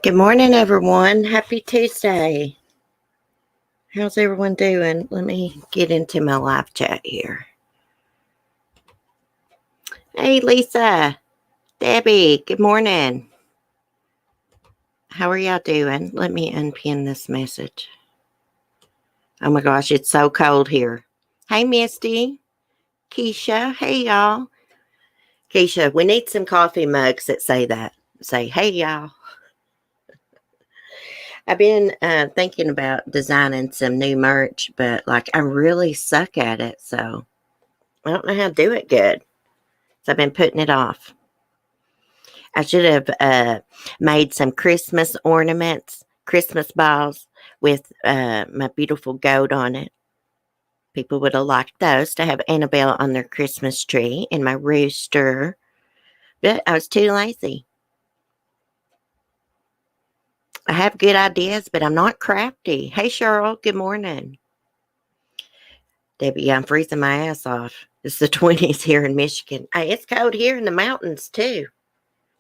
Good morning, everyone. Happy Tuesday. How's everyone doing? Let me get into my live chat here. Hey, Lisa, Debbie, good morning. How are y'all doing? Let me unpin this message. Oh my gosh, it's so cold here. Hey, Misty, Keisha, hey, y'all. Keisha, we need some coffee mugs that say that. Say, hey, y'all. I've been thinking about designing some new merch, but I really suck at it, so I don't know how to do it good. So I've been putting it off. I should have made some Christmas ornaments, Christmas balls with my beautiful goat on it. People would have liked those to have Annabelle on their Christmas tree and my rooster. But I was too lazy. I have good ideas, but I'm not crafty. Hey, Cheryl, good morning. Debbie, I'm freezing my ass off. It's the 20s here in Michigan. Hey, it's cold here in the mountains, too.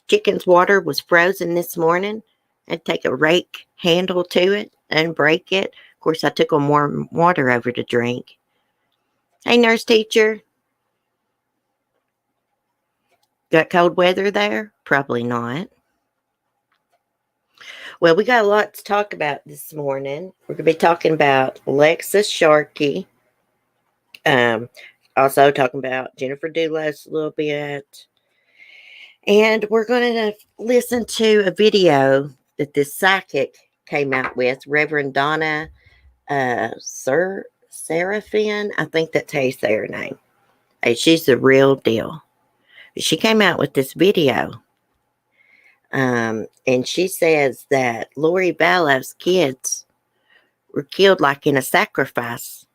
Chicken's water was frozen this morning. I'd take a rake handle to it and break it. Of course, I took them warm water over to drink. Hey, nurse teacher. Got cold weather there? Probably not. Well, we got a lot to talk about this morning. We're going to be talking about Alexis Sharkey. Also talking about Jennifer Dulos a little bit. And we're going to listen to a video that this psychic came out with, Reverend Donna Seraphin. I think that's how you say her name. Hey, she's the real deal. She came out with this video. And she says that Lori Vallows' kids were killed in a sacrifice,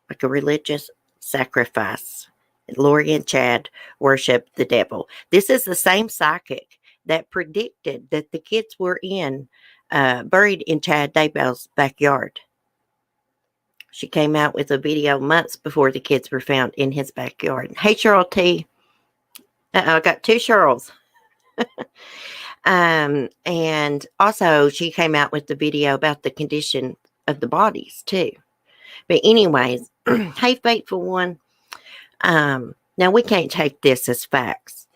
like a religious sacrifice. Lori and Chad worshiped the devil. This is the same psychic that predicted that the kids were buried in Chad Daybell's backyard. She came out with a video months before the kids were found in his backyard. Hey, Cheryl T. I got two Cheryls. And also she came out with the video about the condition of the bodies too. But anyways, hey, faithful one. Now we can't take this as facts,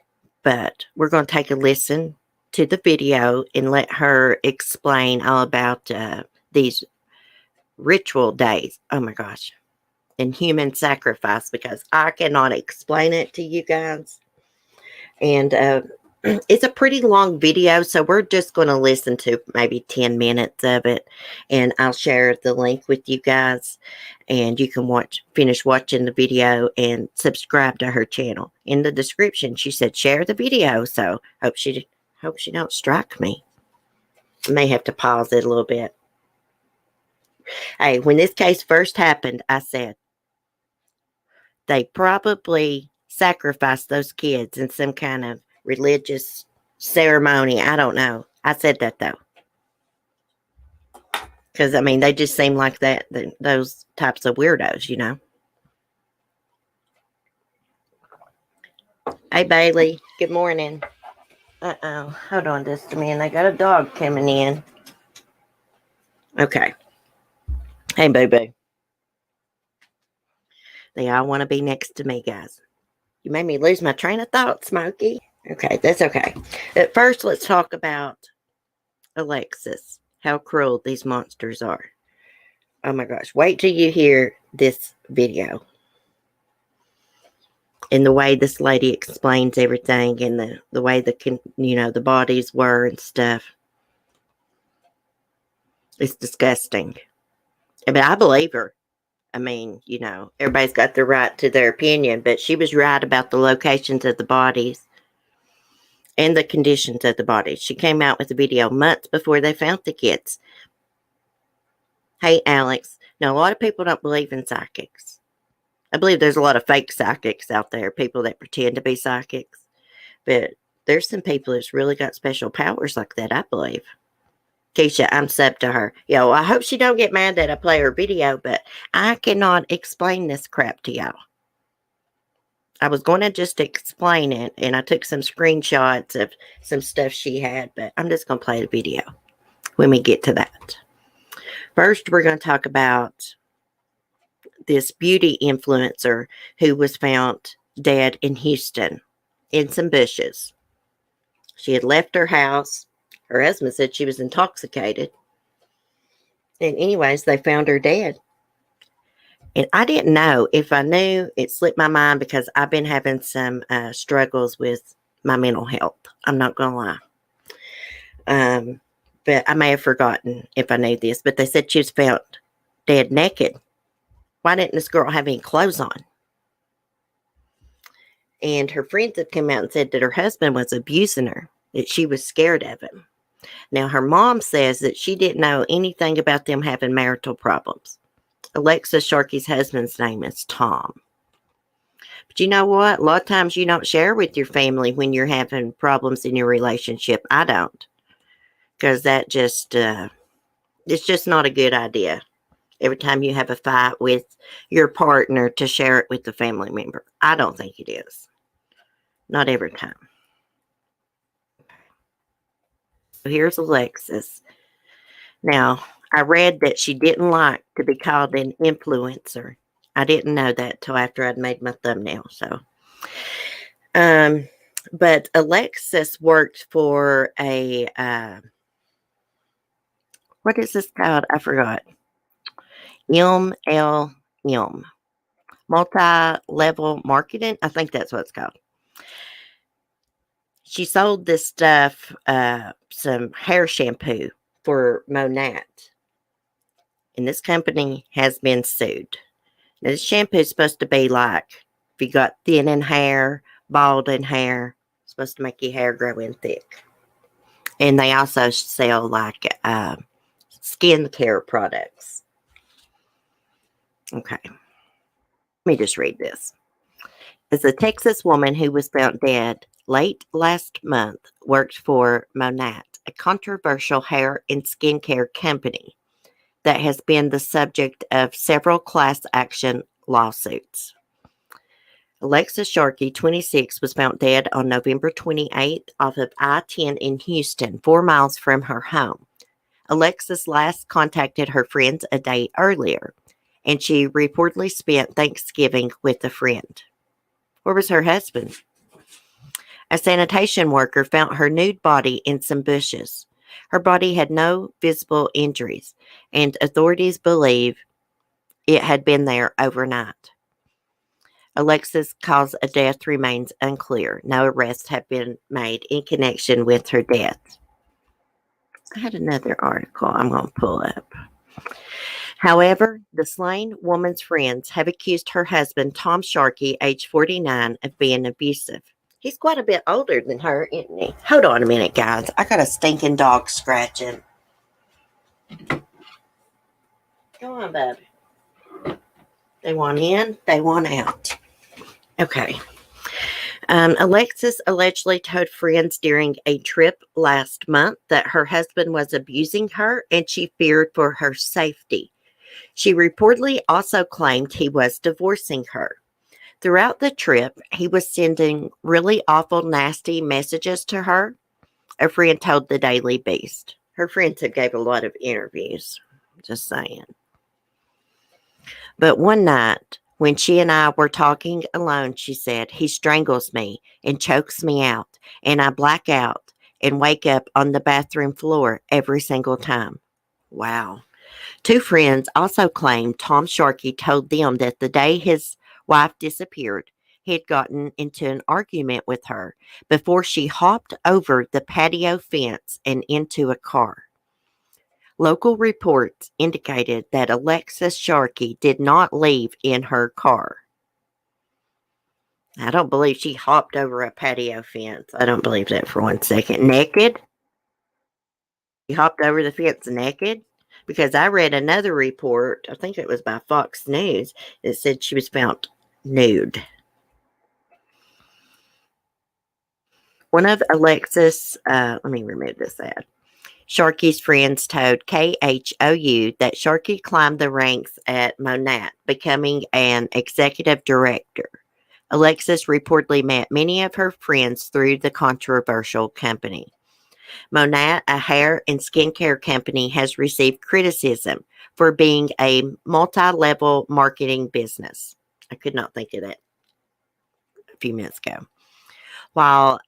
but we're going to take a listen to the video and let her explain all about these ritual days. Oh my gosh. And human sacrifice, because I cannot explain it to you guys. And it's a pretty long video, so we're just going to listen to maybe 10 minutes of it, and I'll share the link with you guys, and you can finish watching the video and subscribe to her channel. In the description, she said share the video, so hope she don't strike me. I may have to pause it a little bit. Hey, when this case first happened, I said they probably sacrificed those kids in some kind of religious ceremony. I don't know. I said that though. Because, they just seem like those types of weirdos, you know. Hey, Bailey. Good morning. Uh-oh. Hold on just a minute. I got a dog coming in. Okay. Hey, boo-boo. They all want to be next to me, guys. You made me lose my train of thought, Smokey. Okay, that's okay. At first, let's talk about Alexis. How cruel these monsters are. Oh my gosh. Wait till you hear this video. And the way this lady explains everything and the way the bodies were and stuff. It's disgusting. But I believe her. I mean, everybody's got the right to their opinion, but she was right about the locations of the bodies and the conditions of the bodies. She came out with a video months before they found the kids. Hey, Alex. Now, a lot of people don't believe in psychics. I believe there's a lot of fake psychics out there, people that pretend to be psychics. But there's some people that's really got special powers like that, I believe. Keisha, I'm sub to her. I hope she don't get mad that I play her video, but I cannot explain this crap to y'all. I was going to just explain it, and I took some screenshots of some stuff she had, but I'm just going to play the video when we get to that. First, we're going to talk about this beauty influencer who was found dead in Houston in some bushes. She had left her house. Her husband said she was intoxicated. And anyways, they found her dead. And I didn't know. If I knew, it slipped my mind because I've been having some struggles with my mental health. I'm not going to lie. But I may have forgotten if I knew this. But they said she was found dead naked. Why didn't this girl have any clothes on? And her friends had come out and said that her husband was abusing her, that she was scared of him. Now, her mom says that she didn't know anything about them having marital problems. Alexis Sharkey's husband's name is Tom. But you know what? A lot of times you don't share with your family when you're having problems in your relationship. I don't. Because that just, it's just not a good idea. Every time you have a fight with your partner to share it with the family member. I don't think it is. Not every time. So here's Alexis. Now, I read that she didn't like to be called an influencer. I didn't know that till after I'd made my thumbnail. So, but Alexis worked for a, what is this called? I forgot. MLM, multi-level marketing. I think that's what it's called. She sold this stuff, some hair shampoo for Monat. And this company has been sued. Now, this shampoo is supposed to be like, if you got thinning hair, balding hair, it's supposed to make your hair grow in thick. And they also sell like skin care products. Okay. Let me just read this. As a Texas woman who was found dead late last month worked for Monat, a controversial hair and skincare company that has been the subject of several class action lawsuits. Alexis Sharkey, 26, was found dead on November 28th off of I-10 in Houston, 4 miles from her home. Alexis last contacted her friends a day earlier, and she reportedly spent Thanksgiving with a friend. Where was her husband? A sanitation worker found her nude body in some bushes. Her body had no visible injuries, and authorities believe it had been there overnight. Alexis' cause of death remains unclear. No arrests have been made in connection with her death. I had another article I'm going to pull up. However, the slain woman's friends have accused her husband, Tom Sharkey, age 49, of being abusive. He's quite a bit older than her, isn't he? Hold on a minute, guys. I got a stinking dog scratching. Go on, baby. They want in, they want out. Okay. Alexis allegedly told friends during a trip last month that her husband was abusing her and she feared for her safety. She reportedly also claimed he was divorcing her. Throughout the trip, he was sending really awful, nasty messages to her, a friend told the Daily Beast. Her friends have gave a lot of interviews, just saying. But one night, When she and I were talking alone, she said, he strangles me and chokes me out, and I black out and wake up on the bathroom floor every single time. Wow. Two friends also claimed Tom Sharkey told them that the day his wife disappeared, he had gotten into an argument with her before she hopped over the patio fence and into a car. Local reports indicated that Alexis Sharkey did not leave in her car. I don't believe she hopped over a patio fence. I don't believe that for 1 second. Naked? She hopped over the fence naked? Because I read another report, I think it was by Fox News, that said she was found nude. One of Alexis, let me remove this ad. Sharkey's friends told KHOU that Sharkey climbed the ranks at Monat, becoming an executive director. Alexis reportedly met many of her friends through the controversial company. Monat, a hair and skincare company, has received criticism for being a multi-level marketing business. I could not think of that a few minutes ago. While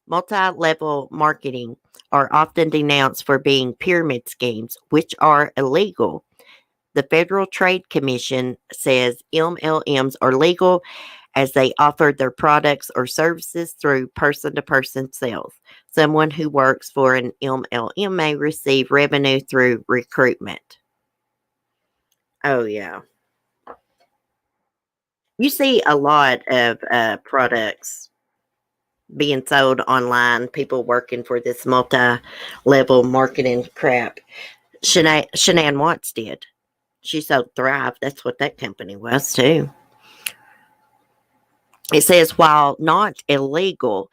multi-level marketing are often denounced for being pyramid schemes, which are illegal, the Federal Trade Commission says MLMs are legal as they offer their products or services through person-to-person sales. Someone who works for an MLM may receive revenue through recruitment. Oh, yeah. You see a lot of products being sold online, people working for this multi-level marketing crap. Shanann Watts did. She sold Thrive. That's what that company was, too. It says, while not illegal,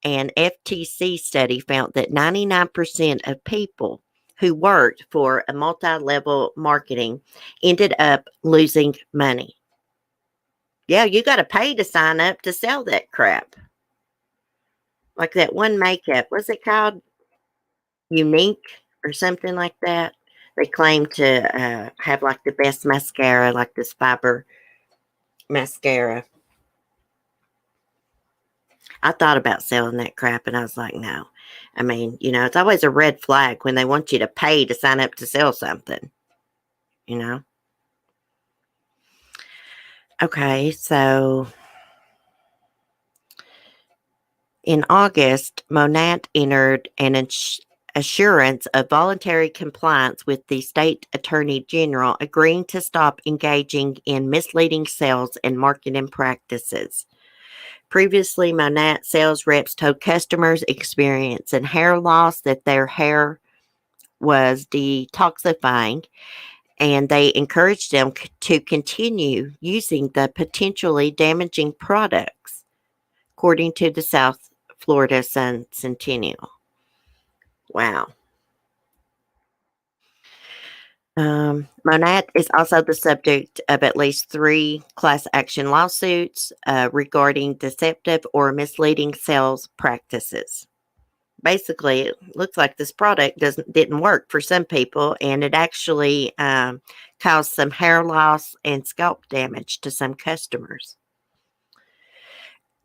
an FTC study found that 99% of people who worked for a multi-level marketing ended up losing money. Yeah, you got to pay to sign up to sell that crap. Like that one makeup, what's it called? Unique or something like that. They claim to have like the best mascara, like this fiber mascara. I thought about selling that crap and I was like, no. I mean, it's always a red flag when they want you to pay to sign up to sell something, you know? Okay, so in August, Monat entered an assurance of voluntary compliance with the state attorney general, agreeing to stop engaging in misleading sales and marketing practices. Previously, Monat sales reps told customers experiencing hair loss that their hair was detoxifying, and they encouraged them to continue using the potentially damaging products, according to the South Florida Sun Sentinel. Wow. Monat is also the subject of at least 3 class action lawsuits regarding deceptive or misleading sales practices. Basically, it looks like this product didn't work for some people, and it actually caused some hair loss and scalp damage to some customers.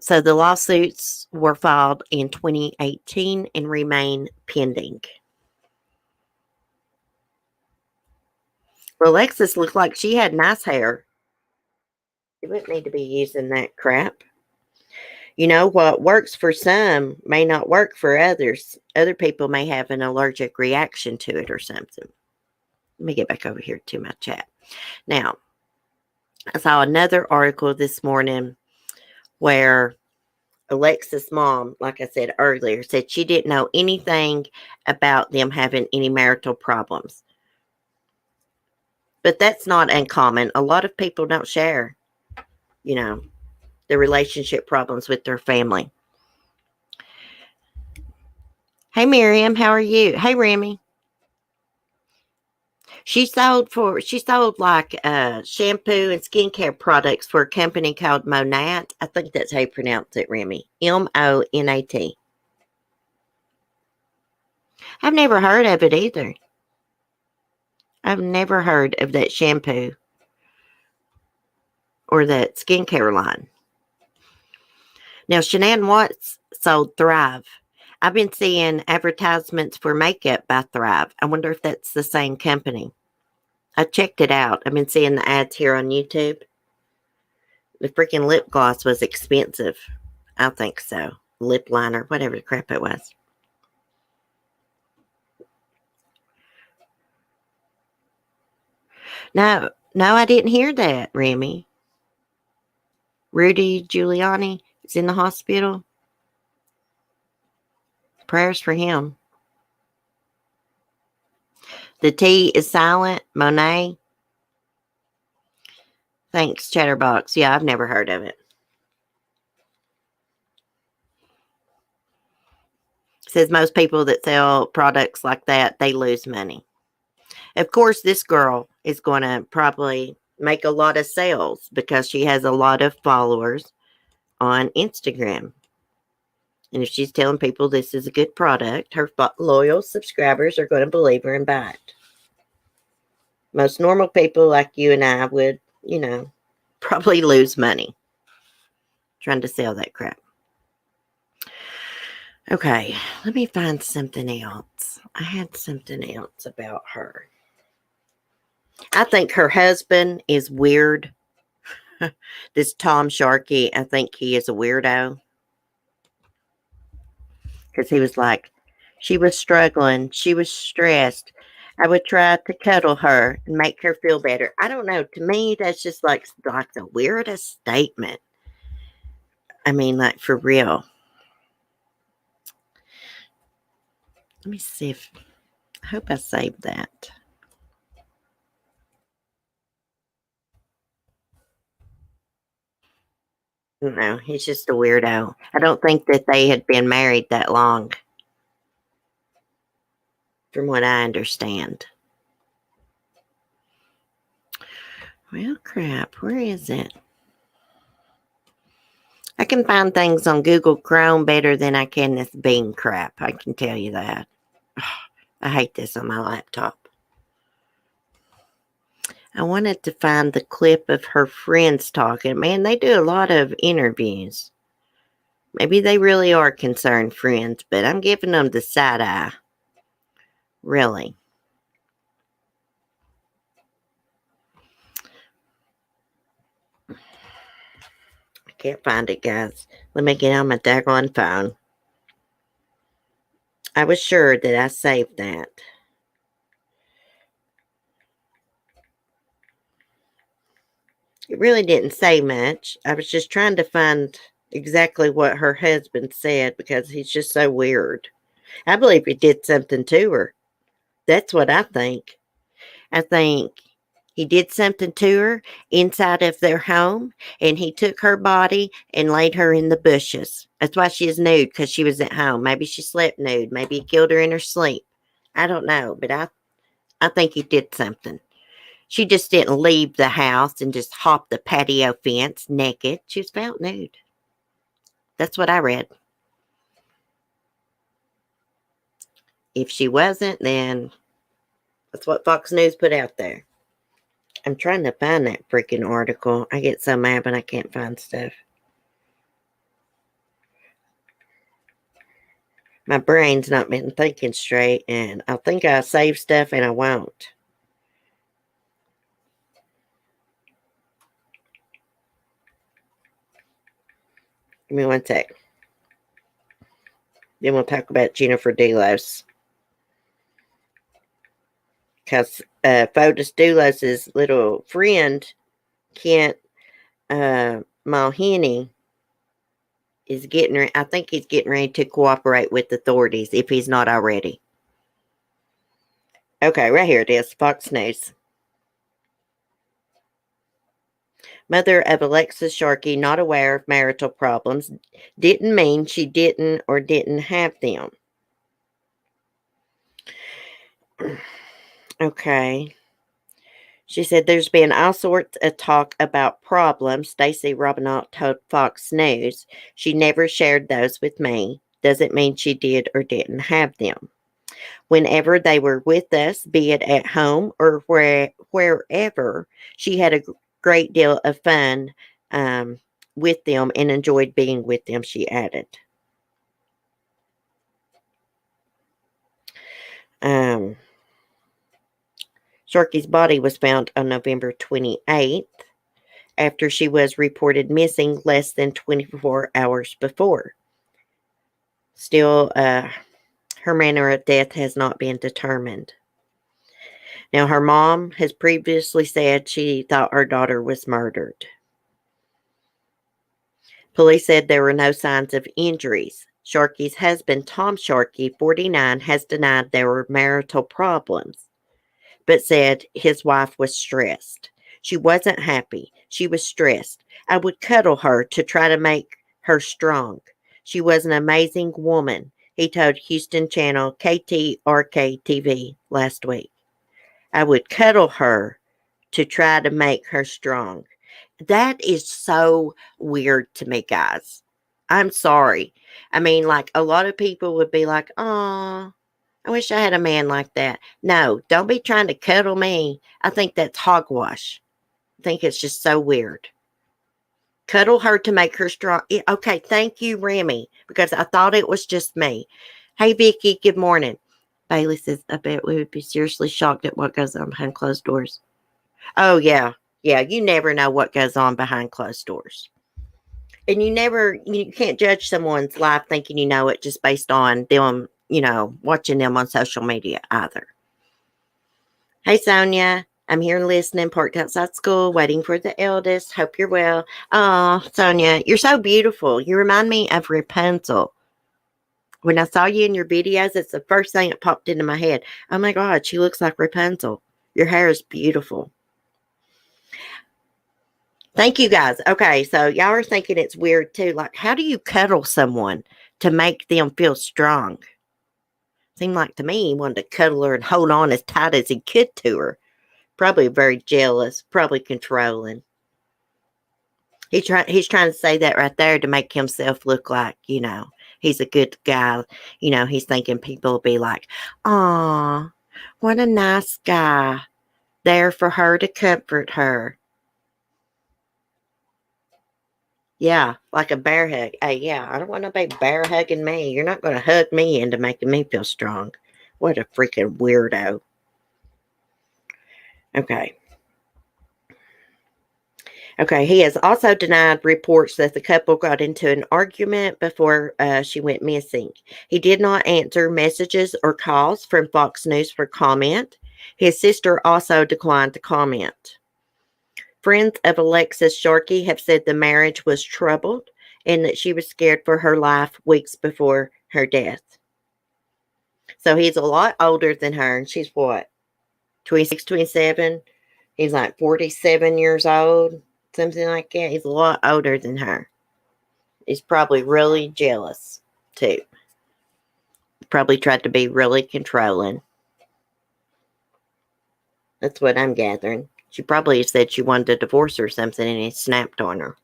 So the lawsuits were filed in 2018 and remain pending. Well, Alexis looked like she had nice hair. You wouldn't need to be using that crap. What works for some may not work for others. Other people may have an allergic reaction to it or something. Let me get back over here to my chat. Now, I saw another article this morning where Alexis' mom, like I said earlier, said she didn't know anything about them having any marital problems. But that's not uncommon. A lot of people don't share, the relationship problems with their family. Hey, Miriam, how are you? Hey, Remy. She sold like shampoo and skincare products for a company called Monat. I think that's how you pronounce it, Remy. Monat. I've never heard of it either. I've never heard of that shampoo. or that skincare line. Now, Shanann Watts sold Thrive. I've been seeing advertisements for makeup by Thrive. I wonder if that's the same company. I checked it out. I've been seeing the ads here on YouTube. The freaking lip gloss was expensive. I think so. Lip liner, whatever the crap it was. No, I didn't hear that, Remy. Rudy Giuliani is in the hospital. Prayers for him. The T is silent. Monet. Thanks, Chatterbox. Yeah, I've never heard of it. Says most people that sell products like that, they lose money. Of course, this girl is going to probably make a lot of sales because she has a lot of followers on Instagram. And if she's telling people this is a good product, her loyal subscribers are going to believe her and buy it. Most normal people like you and I would, probably lose money trying to sell that crap. Okay, let me find something else. I had something else about her. I think her husband is weird. This Tom Sharkey, I think he is a weirdo. Because he was like, she was struggling. She was stressed. I would try to cuddle her and make her feel better. I don't know. To me, that's just like the weirdest statement. I mean, like, for real. Let me see if... I hope I saved that. No, he's just a weirdo. I don't think that they had been married that long. From what I understand. Well, crap. Where is it? I can find things on Google Chrome better than I can this Bing crap. I can tell you that. I hate this on my laptop. I wanted to find the clip of her friends talking. Man, they do a lot of interviews. Maybe they really are concerned friends, but I'm giving them the side eye. Really. I can't find it, guys. Let me get on my daggone phone. I was sure that I saved that. It really didn't say much. I was just trying to find exactly what her husband said because he's just so weird. I believe he did something to her. That's what I think. I think he did something to her inside of their home, and he took her body and laid her in the bushes. That's why she is nude, because she was at home. Maybe she slept nude. Maybe he killed her in her sleep. I don't know, but I think he did something. She just didn't leave the house and just hop the patio fence naked. She was found nude. That's what I read. If she wasn't, then that's what Fox News put out there. I'm trying to find that freaking article. I get so mad when I can't find stuff. My brain's not been thinking straight, and I think I saved stuff and I won't. Give me one sec. Then we'll talk about Jennifer Dulos. Because Fotis Dulos' little friend, Kent Mulhenny, is I think he's getting ready to cooperate with authorities if he's not already. Okay, right here it is, Fox News. Mother of Alexis Sharkey, not aware of marital problems, didn't mean she didn't or didn't have them. Okay. She said there's been all sorts of talk about problems. Stacey Robinette told Fox News she never shared those with me. Doesn't mean she did or didn't have them. Whenever they were with us, be it at home or wherever, she had great deal of fun with them and enjoyed being with them, she added. Sharkey's body was found on November 28th after she was reported missing less than 24 hours before. Still, her manner of death has not been determined. Now, her mom has previously said she thought her daughter was murdered. Police said there were no signs of injuries. Sharkey's husband, Tom Sharkey, 49, has denied there were marital problems, but said his wife was stressed. She wasn't happy. She was stressed. I would cuddle her to try to make her strong. She was an amazing woman, he told Houston channel KTRK TV last week. I would cuddle her to try to make her strong. That is so weird to me, guys. I'm sorry. I mean, like, a lot of people would be like, oh, I wish I had a man like that. No, don't be trying to cuddle me. I think that's hogwash. I think it's just so weird. Cuddle her to make her strong. Okay, thank you, Remy, because I thought it was just me. Hey, Vicky, good morning. Bailey says, I bet we would be seriously shocked at what goes on behind closed doors. Oh, yeah. Yeah, you never know what goes on behind closed doors. And you can't judge someone's life thinking you know it just based on them, watching them on social media either. Hey, Sonia. I'm here listening, parked outside school, waiting for the eldest. Hope you're well. Oh, Sonia, you're so beautiful. You remind me of Rapunzel. When I saw you in your videos, it's the first thing that popped into my head. Oh, my God, she looks like Rapunzel. Your hair is beautiful. Thank you, guys. Okay, so y'all are thinking it's weird, too. Like, how do you cuddle someone to make them feel strong? Seemed like to me he wanted to cuddle her and hold on as tight as he could to her. Probably very jealous, probably controlling. He's trying to say that right there to make himself look like, he's a good guy. He's thinking people will be like, aw, what a nice guy. There for her to comfort her. Yeah, like a bear hug. Hey, yeah, I don't want nobody bear hugging me. You're not going to hug me into making me feel strong. What a freaking weirdo. Okay. Okay, he has also denied reports that the couple got into an argument before she went missing. He did not answer messages or calls from Fox News for comment. His sister also declined to comment. Friends of Alexis Sharkey have said the marriage was troubled and that she was scared for her life weeks before her death. So he's a lot older than her, and she's what, 26, 27? He's like 47 years old, something like that. He's a lot older than her. He's probably really jealous, too. Probably tried to be really controlling. That's what I'm gathering. She probably said she wanted to divorce her or something, and he snapped on her.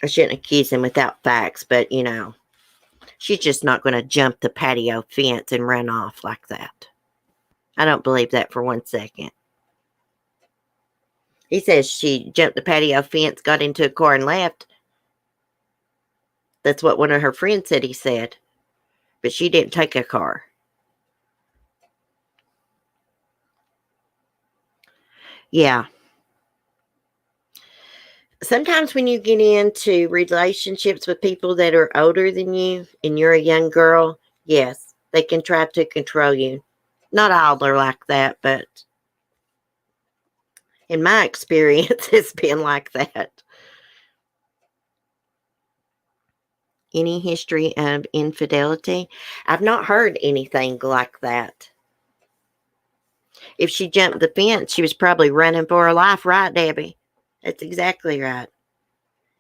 I shouldn't accuse him without facts, but, she's just not going to jump the patio fence and run off like that. I don't believe that for 1 second. He says she jumped the patio fence, got into a car, and left. That's what one of her friends said he said. But she didn't take a car. Yeah. Sometimes when you get into relationships with people that are older than you and you're a young girl, yes, they can try to control you. Not all are like that, but in my experience, it's been like that. Any history of infidelity? I've not heard anything like that. If she jumped the fence, she was probably running for her life, right, Debbie? That's exactly right.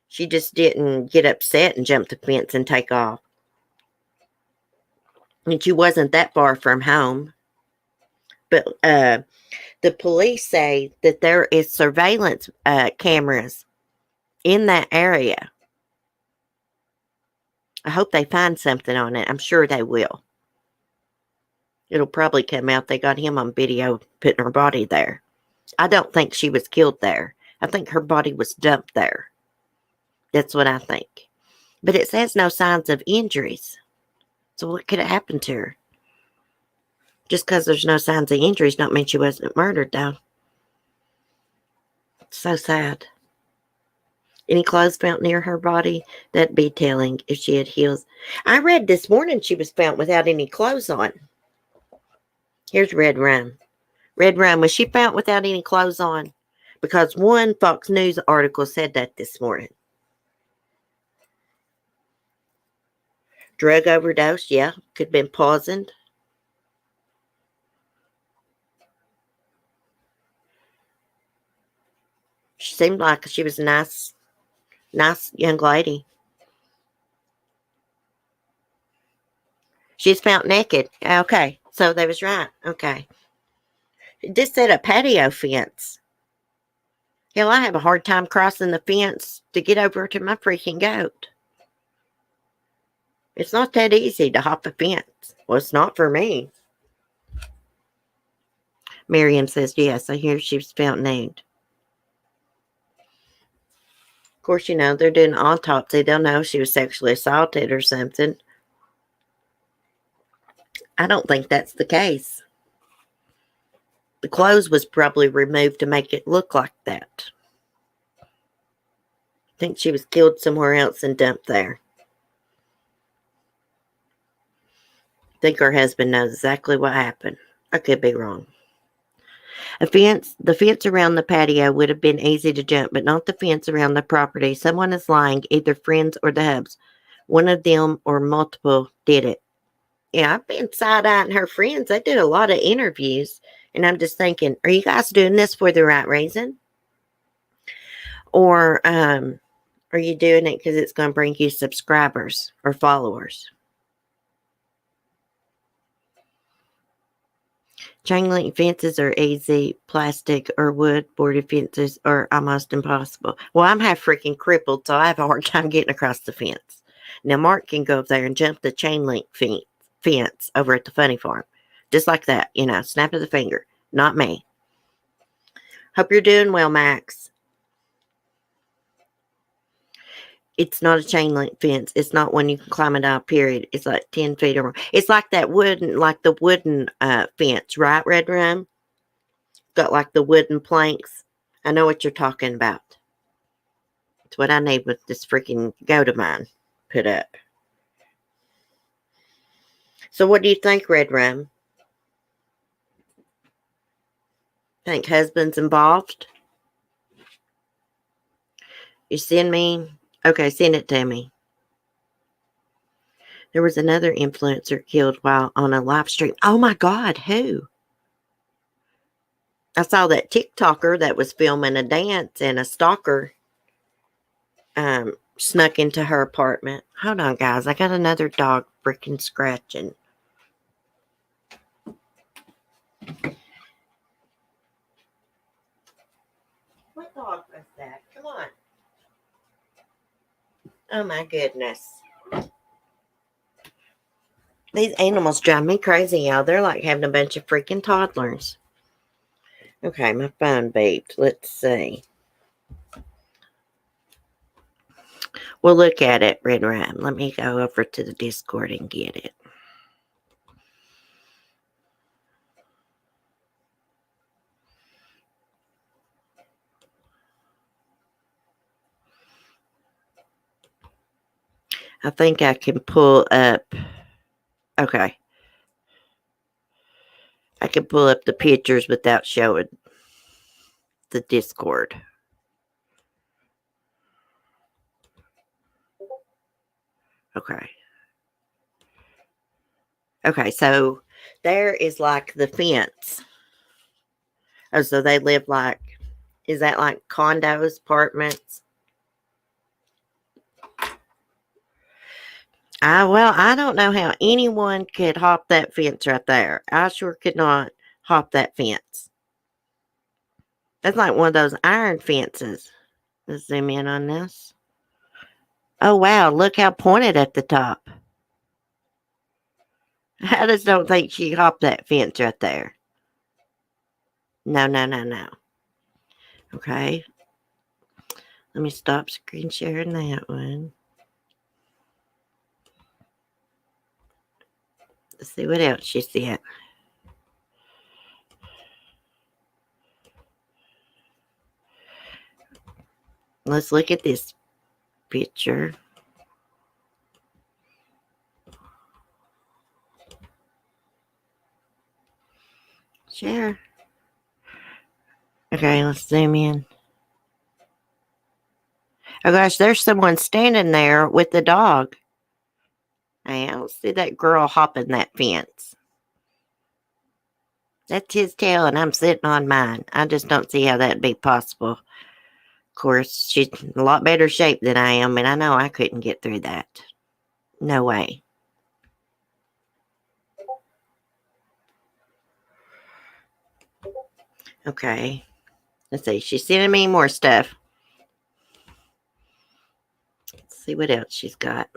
She just didn't get upset and jump the fence and take off. And she wasn't that far from home. But the police say that there is surveillance cameras in that area. I hope they find something on it. I'm sure they will. It'll probably come out they got him on video putting her body there. I don't think she was killed there. I think her body was dumped there. That's what I think. But it says no signs of injuries. So what could have happened to her? Just because there's no signs of injuries don't mean she wasn't murdered, though. It's so sad. Any clothes found near her body? That'd be telling if she had heels. I read this morning she was found without any clothes on. Here's Red Rum. Red Rum, was she found without any clothes on? Because one Fox News article said that this morning. Drug overdose, yeah. Could have been poisoned. She seemed like she was a nice young lady. She's found naked. Okay, so they was right. Okay. This said a patio fence. Hell, I have a hard time crossing the fence to get over to my freaking goat. It's not that easy to hop a fence. Well, it's not for me. Miriam says, yes, I hear she was found nude. Of course, they're doing an autopsy. They'll know she was sexually assaulted or something. I don't think that's the case. The clothes was probably removed to make it look like that. I think she was killed somewhere else and dumped there. I think her husband knows exactly what happened. I could be wrong. The fence around the patio would have been easy to jump, but not the fence around the property. Someone is lying, either friends or the Hubs. One of them or multiple did it. Yeah, I've been side-eyeing her friends. They did a lot of interviews, and I'm just thinking, are you guys doing this for the right reason? Or are you doing it because it's going to bring you subscribers or followers? Chain link fences are easy. Plastic or wood boarded fences are almost impossible. Well, I'm half freaking crippled, so I have a hard time getting across the fence. Now, Mark can go up there and jump the chain link fence over at the funny farm. Just like that, snap of the finger. Not me. Hope you're doing well, Max. It's not a chain link fence. It's not one you can climb it out, period. It's like 10 feet or more. It's like the wooden fence, right, Red Rum? Got like the wooden planks. I know what you're talking about. It's what I need with this freaking goat of mine put up. So what do you think, Red Rum? Think husband's involved? You send me? Okay, send it to me. There was another influencer killed while on a live stream. Oh my God, who? I saw that TikToker that was filming a dance and a stalker snuck into her apartment. Hold on, guys. I got another dog freaking scratching. What dog was that? Come on. Oh my goodness. These animals drive me crazy, y'all. They're like having a bunch of freaking toddlers. Okay, my phone beeped. Let's see. We'll look at it, Red Ram. Let me go over to the Discord and get it. I think I can pull up. Okay. I can pull up the pictures without showing the Discord. Okay. Okay, so there is like the fence. Oh, so they live like, is that like condos, apartments? I don't know how anyone could hop that fence right there. I sure could not hop that fence. That's like one of those iron fences. Let's zoom in on this. Oh, wow. Look how pointed at the top. I just don't think she hopped that fence right there. No. Okay. Let me stop screen sharing that one. Let's see what else she said. Let's look at this picture. Share. Okay, let's zoom in. Oh gosh, there's someone standing there with the dog. I don't see that girl hopping that fence. That's his tail, and I'm sitting on mine. I just don't see how that'd be possible. Of course, she's in a lot better shape than I am, and I know I couldn't get through that. No way. Okay. Let's see. She's sending me more stuff. Let's see what else she's got.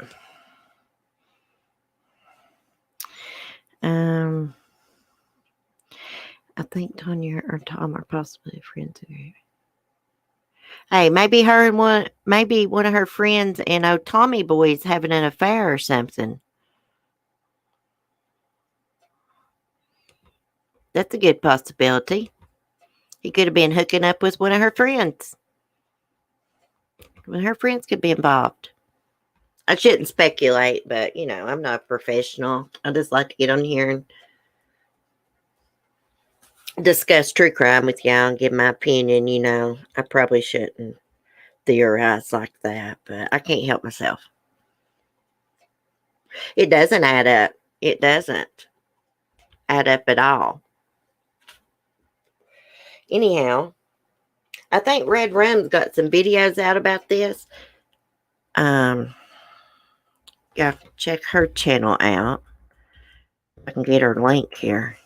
I think Tanya or Tom are possibly friends. Hey, maybe one of her friends and Tommy boy's having an affair or something. That's a good possibility. He could have been hooking up with one of her friends. One of her friends could be involved. I shouldn't speculate, but I'm not a professional. I just like to get on here and discuss true crime with y'all and give my opinion. I probably shouldn't theorize like that, but I can't help myself. It doesn't add up. It doesn't add up at all. Anyhow, I think Red Rum's got some videos out about this. Yeah, check her channel out. I can get her link here.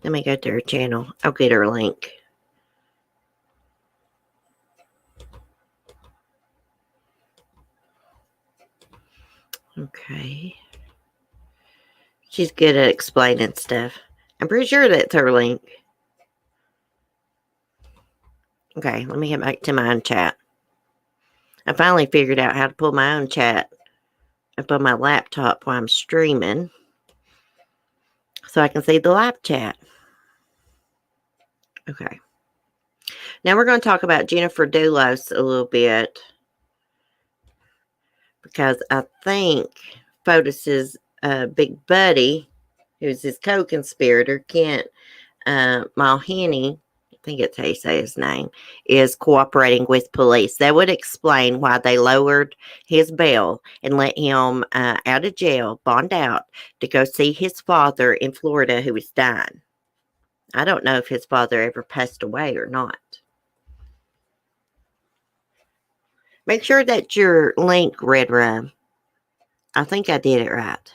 Let me go to her channel. I'll get her link. Okay. She's good at explaining stuff. I'm pretty sure that's her link. Okay, let me get back to my own chat. I finally figured out how to pull my own chat up on my laptop while I'm streaming so I can see the live chat. Okay. Now we're going to talk about Jennifer Dulos a little bit because I think Fotis's big buddy, who's his co-conspirator, Kent Mulhenny, I think it's how you say his name, is cooperating with police. That would explain why they lowered his bail and let him out of jail, bond out, to go see his father in Florida who was dying. I don't know if his father ever passed away or not. Make sure that's your link, Red Rum. I think I did it right.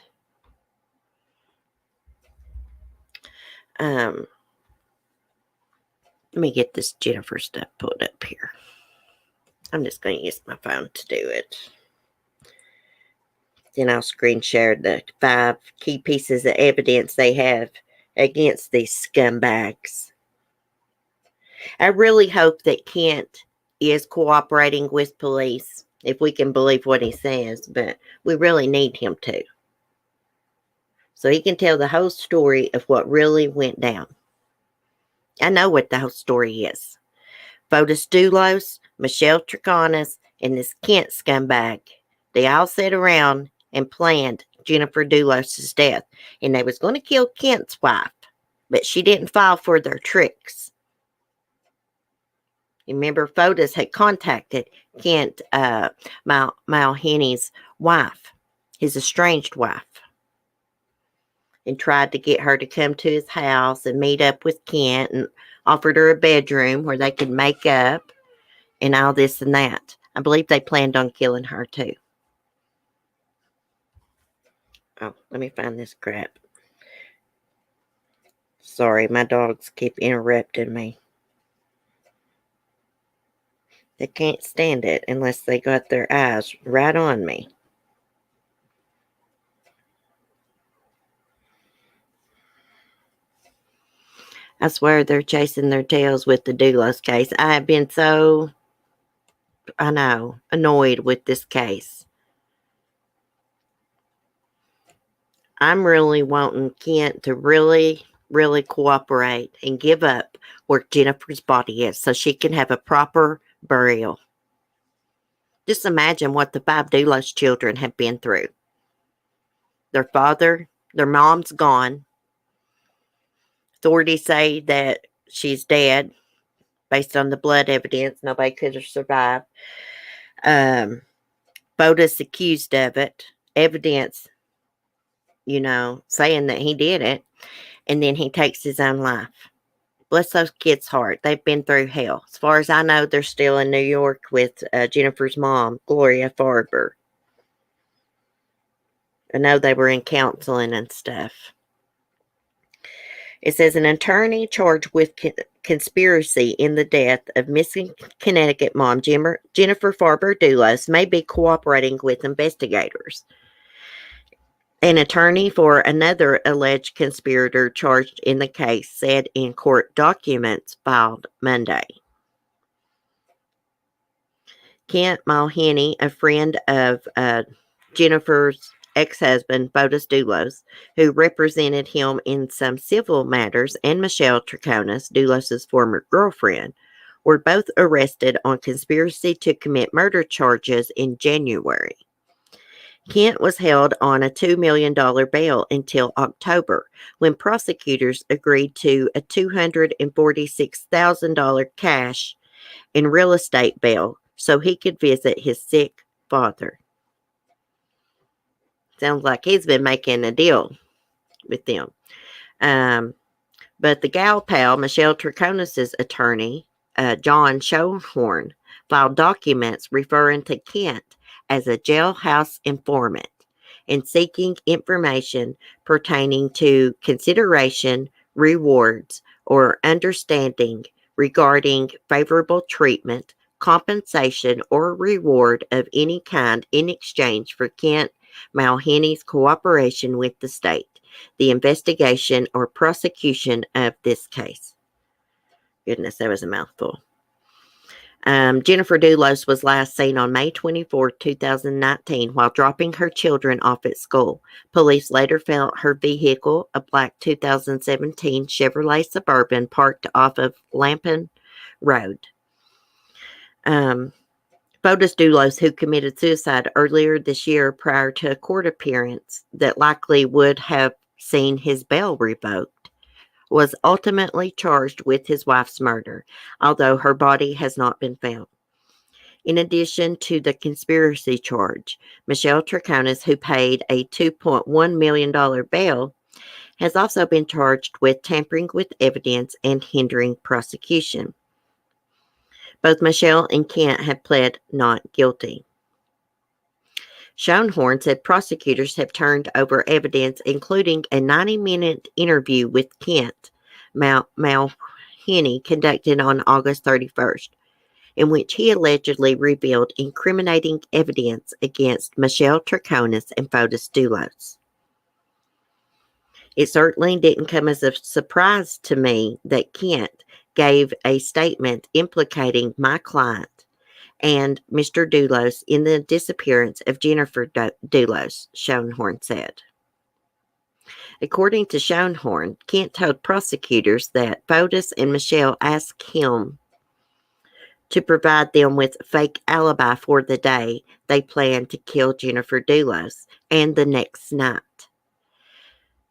Let me get this Jennifer stuff pulled up here. I'm just going to use my phone to do it. Then I'll screen share the 5 key pieces of evidence they have against these scumbags. I really hope that Kent is cooperating with police, if we can believe what he says, but we really need him to. So he can tell the whole story of what really went down. I know what the whole story is. Fotis Dulos, Michelle Triconis, and this Kent scumbag, they all sat around and planned Jennifer Dulos' death. And they was going to kill Kent's wife, but she didn't fall for their tricks. Remember, Fotis had contacted Kent Mulhenny's wife, his estranged wife, and tried to get her to come to his house and meet up with Kent and offered her a bedroom where they could make up and all this and that. I believe they planned on killing her too. Oh, let me find this crap. Sorry, my dogs keep interrupting me. They can't stand it unless they got their eyes right on me. I swear they're chasing their tails with the Dulos case. I have been so, I know, annoyed with this case. I'm really wanting Kent to really cooperate and give up where Jennifer's body is so she can have a proper burial. Just imagine what the 5 Dulos children have been through. Their father, their mom's gone. Authorities say that she's dead based on the blood evidence. Nobody could have survived. Boda's accused of it. Evidence, saying that he did it. And then he takes his own life. Bless those kids' heart. They've been through hell. As far as I know, they're still in New York with Jennifer's mom, Gloria Farber. I know they were in counseling and stuff. It says an attorney charged with conspiracy in the death of missing Connecticut mom Jennifer Farber Dulos may be cooperating with investigators. An attorney for another alleged conspirator charged in the case said in court documents filed Monday. Kent Mulhenny, a friend of Jennifer's ex-husband, Bodas Dulos, who represented him in some civil matters, and Michelle Troconis, Dulos' former girlfriend, were both arrested on conspiracy to commit murder charges in January. Kent was held on a $2 million bail until October, when prosecutors agreed to a $246,000 cash and real estate bail so he could visit his sick father. Sounds like he's been making a deal with them. But the gal pal, Michelle Troconis' attorney, John Schoenhorn, filed documents referring to Kent as a jailhouse informant and seeking information pertaining to consideration, rewards, or understanding regarding favorable treatment, compensation, or reward of any kind in exchange for Kent Mulhenny's cooperation with the state, the investigation or prosecution of this case. Goodness, that was a mouthful. Jennifer Dulos was last seen on May 24, 2019, while dropping her children off at school. Police later found her vehicle, a black 2017 Chevrolet Suburban, parked off of Lampin Road. Bodas Dulos, who committed suicide earlier this year prior to a court appearance that likely would have seen his bail revoked, was ultimately charged with his wife's murder, although her body has not been found. In addition to the conspiracy charge, Michelle Troconis, who paid a $2.1 million bail, has also been charged with tampering with evidence and hindering prosecution. Both Michelle and Kent have pled not guilty. Schoenhorn said prosecutors have turned over evidence, including a 90-minute interview with Kent Mulhenny conducted on August 31st, in which he allegedly revealed incriminating evidence against Michelle Troconis and Bodas Dulos. It certainly didn't come as a surprise to me that Kent gave a statement implicating my client and Mr. Dulos in the disappearance of Jennifer Dulos, Schoenhorn said. According to Schoenhorn, Kent told prosecutors that Bodas and Michelle asked him to provide them with a fake alibi for the day they planned to kill Jennifer Dulos and the next night.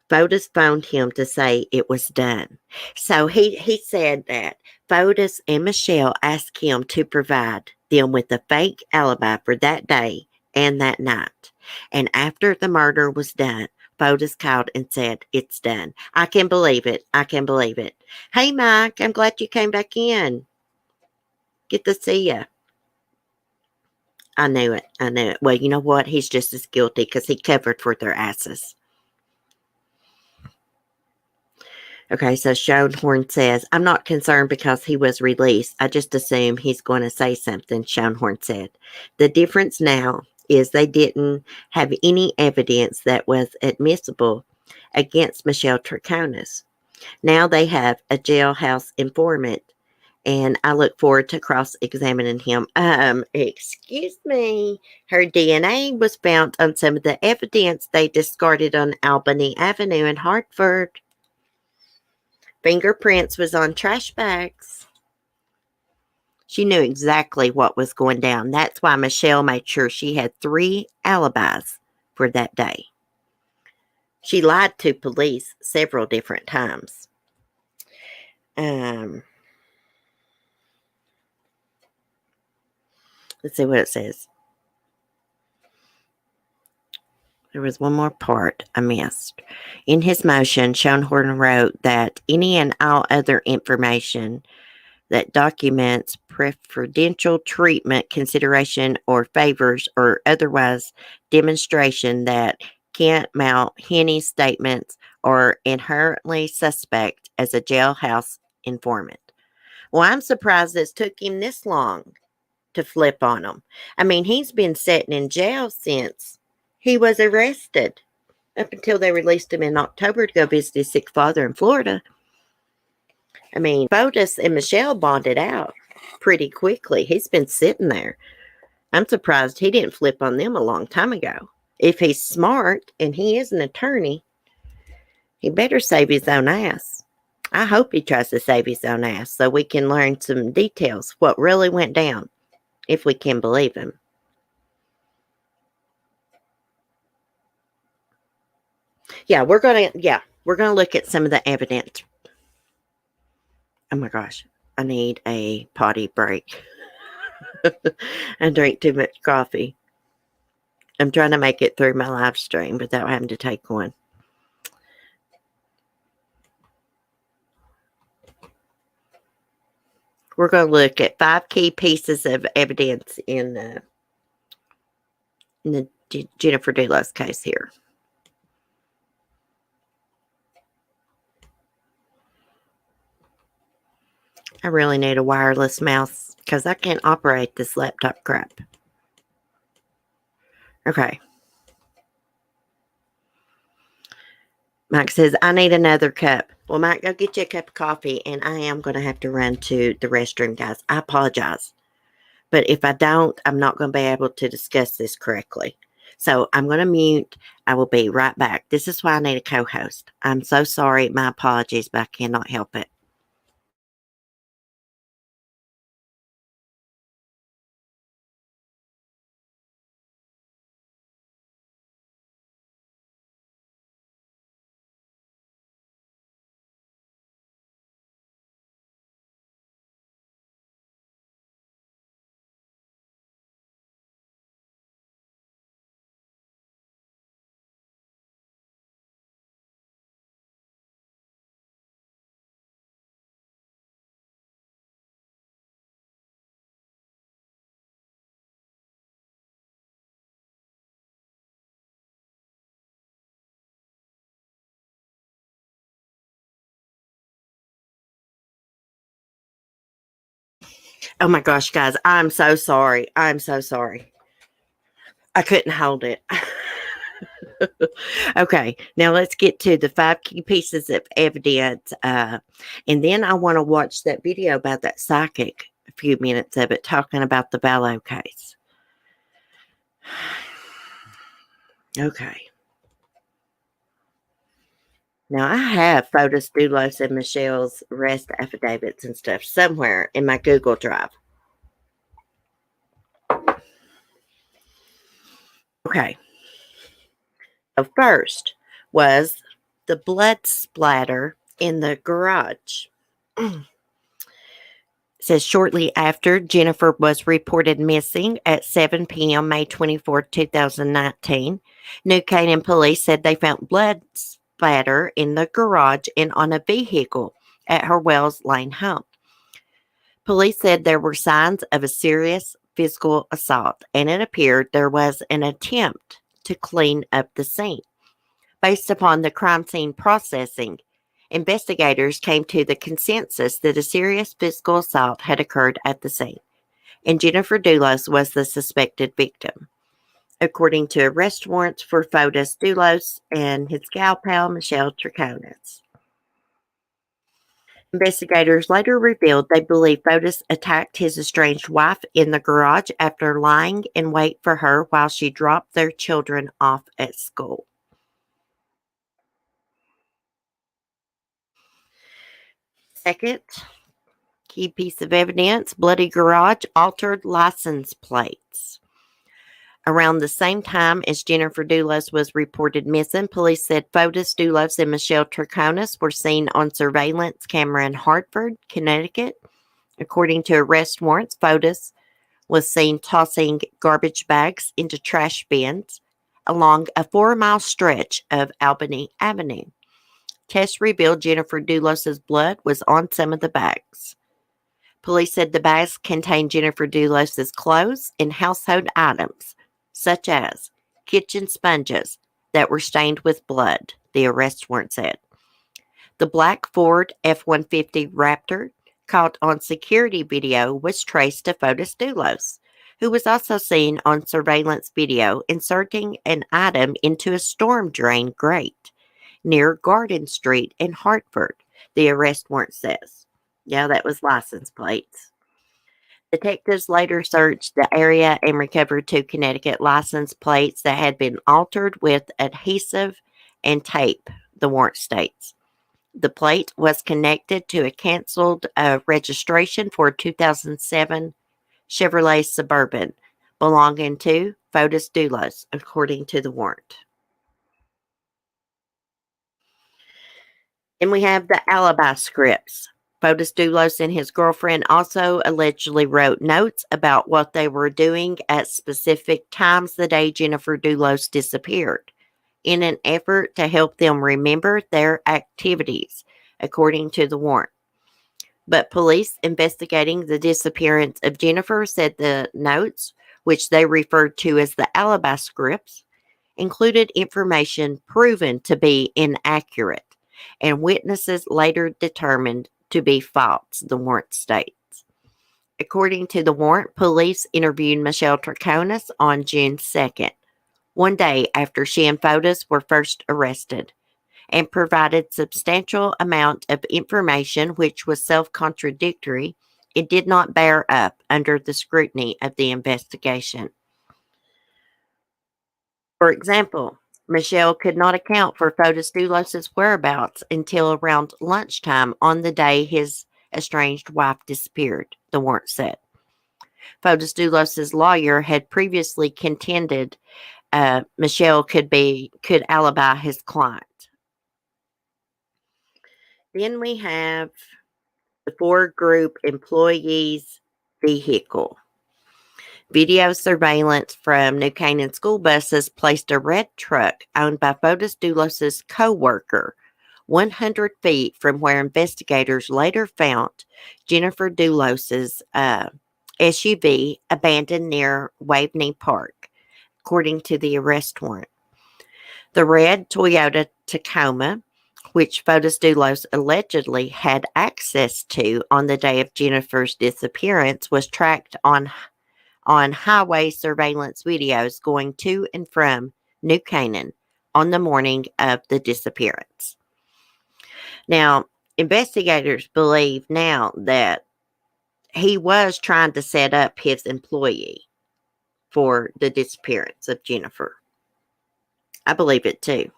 Bodas phoned him to say it was done. So he said that Bodas and Michelle asked him to provide them with a fake alibi for that day and that night. And after the murder was done, Bodas called and said, "It's done. I can believe it. I can believe it. Hey, Mike, I'm glad you came back in. Good to see you." I knew it. I knew it. Well, you know what? He's just as guilty because he covered for their asses. Okay, so Schoenhorn says, "I'm not concerned because he was released. I just assume he's going to say something," Schoenhorn said. "The difference now is they didn't have any evidence that was admissible against Michelle Troconis. Now they have a jailhouse informant, and I look forward to cross-examining him. Excuse me. Her DNA was found on some of the evidence they discarded on Albany Avenue in Hartford. Fingerprints was on trash bags. She knew exactly what was going down. That's why Michelle made sure she had 3 alibis for that day. She lied to police several different times. Let's see what it says. There was one more part I missed. In his motion, Schoenhorn wrote that any and all other information that documents preferential treatment, consideration, or favors, or otherwise demonstration that Kent Mount Henny's statements are inherently suspect as a jailhouse informant. Well, I'm surprised it's took him this long to flip on them. I mean, he's been sitting in jail since he was arrested up until they released him in October to go visit his sick father in Florida. I mean, Fotis and Michelle bonded out pretty quickly. He's been sitting there. I'm surprised he didn't flip on them a long time ago. If he's smart and he is an attorney, he better save his own ass. I hope he tries to save his own ass so we can learn some details, what really went down, if we can believe him. We're gonna look at some of the evidence. Oh my gosh, I need a potty break. I drink too much coffee. I'm trying to make it through my live stream without having to take one. We're going to look at 5 key pieces of evidence in the Jennifer Dulos case here. I really need a wireless mouse because I can't operate this laptop crap. Okay. Mike says, I need another cup. Well, Mike, go get you a cup of coffee, and I am going to have to run to the restroom, guys. I apologize. But if I don't, I'm not going to be able to discuss this correctly. So I'm going to mute. I will be right back. This is why I need a co-host. I'm so sorry. My apologies, but I cannot help it. Oh my gosh, guys, I'm so sorry. I'm so sorry. I couldn't hold it. Okay, now let's get to the 5 key pieces of evidence. And then I want to watch that video about that psychic, a few minutes of it, talking about the Vallow case. Okay. Now, I have Fotis, Dulos, and Michelle's arrest affidavits and stuff somewhere in my Google Drive. Okay. So first was the blood splatter in the garage. It says shortly after Jennifer was reported missing at 7 p.m. May 24, 2019, New Canaan police said they found blood splatter in the garage and on a vehicle at her Wells Lane home. Police said there were signs of a serious physical assault, and it appeared there was an attempt to clean up the scene. Based upon the crime scene processing, investigators came to the consensus that a serious physical assault had occurred at the scene, and Jennifer Dulos was the suspected victim. According to arrest warrants for Fotis Dulos and his gal pal Michelle Triconis. Investigators later revealed they believe Fotis attacked his estranged wife in the garage after lying in wait for her while she dropped their children off at school. Second key piece of evidence, bloody garage, altered license plates. Around the same time as Jennifer Dulos was reported missing, police said Fotis, Dulos, and Michelle Troconis were seen on surveillance camera in Hartford, Connecticut. According to arrest warrants, Fotis was seen tossing garbage bags into trash bins along a 4-mile stretch of Albany Avenue. Tests revealed Jennifer Dulos's blood was on some of the bags. Police said the bags contained Jennifer Dulos's clothes and household items, such as kitchen sponges that were stained with blood, the arrest warrant said. The black Ford F-150 Raptor caught on security video was traced to Fotis Dulos, who was also seen on surveillance video inserting an item into a storm drain grate near Garden Street in Hartford, the arrest warrant says. Yeah, that was license plates. Detectives later searched the area and recovered 2 Connecticut license plates that had been altered with adhesive and tape, the warrant states. The plate was connected to a canceled registration for a 2007 Chevrolet Suburban belonging to Fotis Dulos, according to the warrant. And we have the alibi scripts. Fotis Dulos and his girlfriend also allegedly wrote notes about what they were doing at specific times the day Jennifer Dulos disappeared, in an effort to help them remember their activities, according to the warrant. But police investigating the disappearance of Jennifer said the notes, which they referred to as the alibi scripts, included information proven to be inaccurate, and witnesses later determined to be false, the warrant states. According to the warrant, police interviewed Michelle Troconis on June 2nd, one day after she and Fotis were first arrested, and provided substantial amount of information which was self-contradictory. It did not bear up under the scrutiny of the investigation. For example, Michelle could not account for Fotis Dulos' whereabouts until around lunchtime on the day his estranged wife disappeared, the warrant said. Fotis Dulos' lawyer had previously contended Michelle could alibi his client. Then we have the 4-group employees' vehicle. Video surveillance from New Canaan school buses placed a red truck owned by Fotis Dulos' co-worker 100 feet from where investigators later found Jennifer Dulos' SUV abandoned near Waveney Park, according to the arrest warrant. The red Toyota Tacoma, which Fotis Dulos allegedly had access to on the day of Jennifer's disappearance, was tracked on highway surveillance videos going to and from New Canaan on the morning of the disappearance. Now, investigators believe now that he was trying to set up his employee for the disappearance of Jennifer. I believe it too.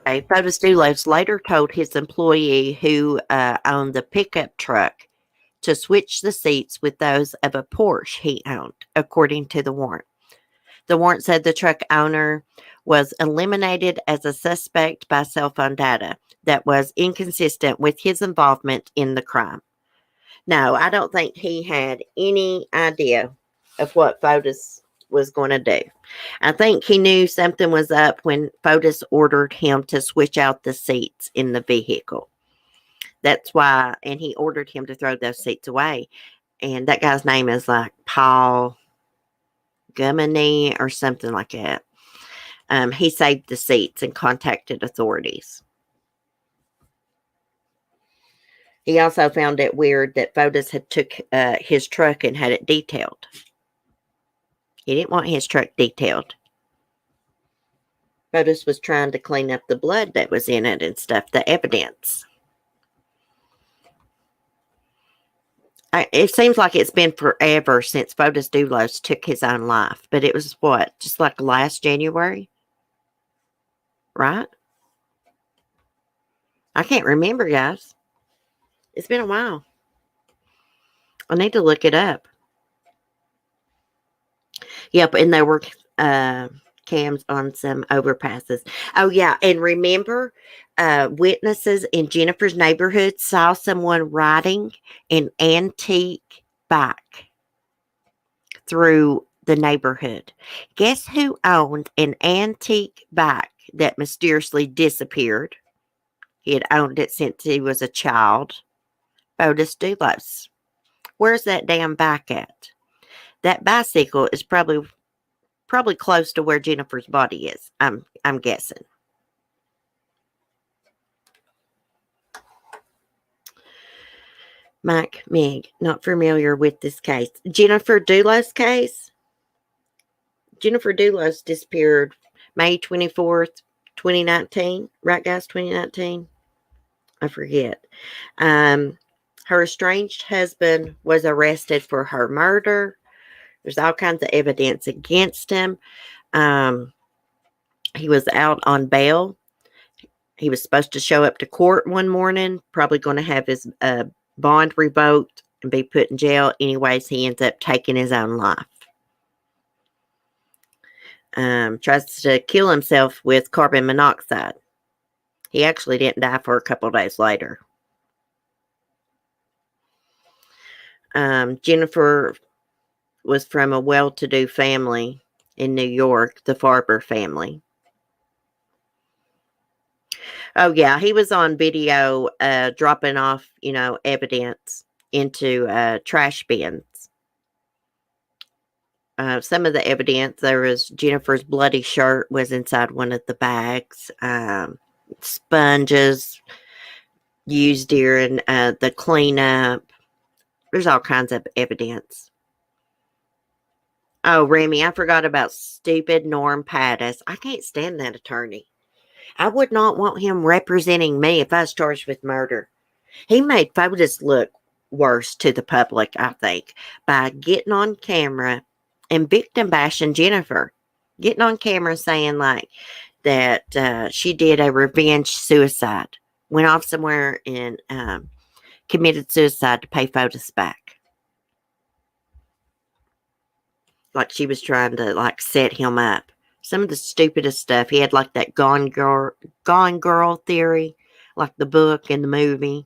Okay, Fotis Dulos later told his employee who owned the pickup truck to switch the seats with those of a Porsche he owned, according to the warrant. The warrant said the truck owner was eliminated as a suspect by cell phone data that was inconsistent with his involvement in the crime. No, I don't think he had any idea of what Fotis was going to do. I think he knew something was up when Fotis ordered him to switch out the seats in the vehicle. That's why, and he ordered him to throw those seats away. And that guy's name is like Paul Gummany or something like that. He saved the seats and contacted authorities. He also found it weird that Fotis had took his truck and had it detailed. He didn't want his truck detailed. Fotis was trying to clean up the blood that was in it and stuff, the evidence. It seems like it's been forever since Fotis Dulos took his own life, but it was what, just like last January, right? I can't remember, guys. It's been a while. I need to look it up. Yep, and there were cams on some overpasses. Oh, yeah, and remember, witnesses in Jennifer's neighborhood saw someone riding an antique bike through the neighborhood. Guess who owned an antique bike that mysteriously disappeared? He had owned it since he was a child. Fotis Dulos. Where's that damn bike at? That bicycle is probably close to where Jennifer's body is. I'm guessing. Mike, Meg, not familiar with this case. Jennifer Dulos case. Jennifer Dulos disappeared May 24th, 2019. Right, guys? 2019? I forget. Her estranged husband was arrested for her murder. There's all kinds of evidence against him. He was out on bail. He was supposed to show up to court one morning, probably going to have his bond revoked and be put in jail. Anyways, he ends up taking his own life. Tries to kill himself with carbon monoxide. He actually didn't die for a couple of days later. Jennifer was from a well-to-do family in New York, the Farber family. Oh, yeah, he was on video dropping off, evidence into trash bins. Some of the evidence, there was Jennifer's bloody shirt was inside one of the bags. Sponges used during the cleanup. There's all kinds of evidence. Oh, Remy, I forgot about stupid Norm Pattis. I can't stand that attorney. I would not want him representing me if I was charged with murder. He made Fotis look worse to the public, I think, by getting on camera and victim bashing Jennifer. Getting on camera saying like that she did a revenge suicide. Went off somewhere and committed suicide to pay Fotis back. Like she was trying to set him up. Some of the stupidest stuff. He had like that Gone Girl theory, like the book and the movie.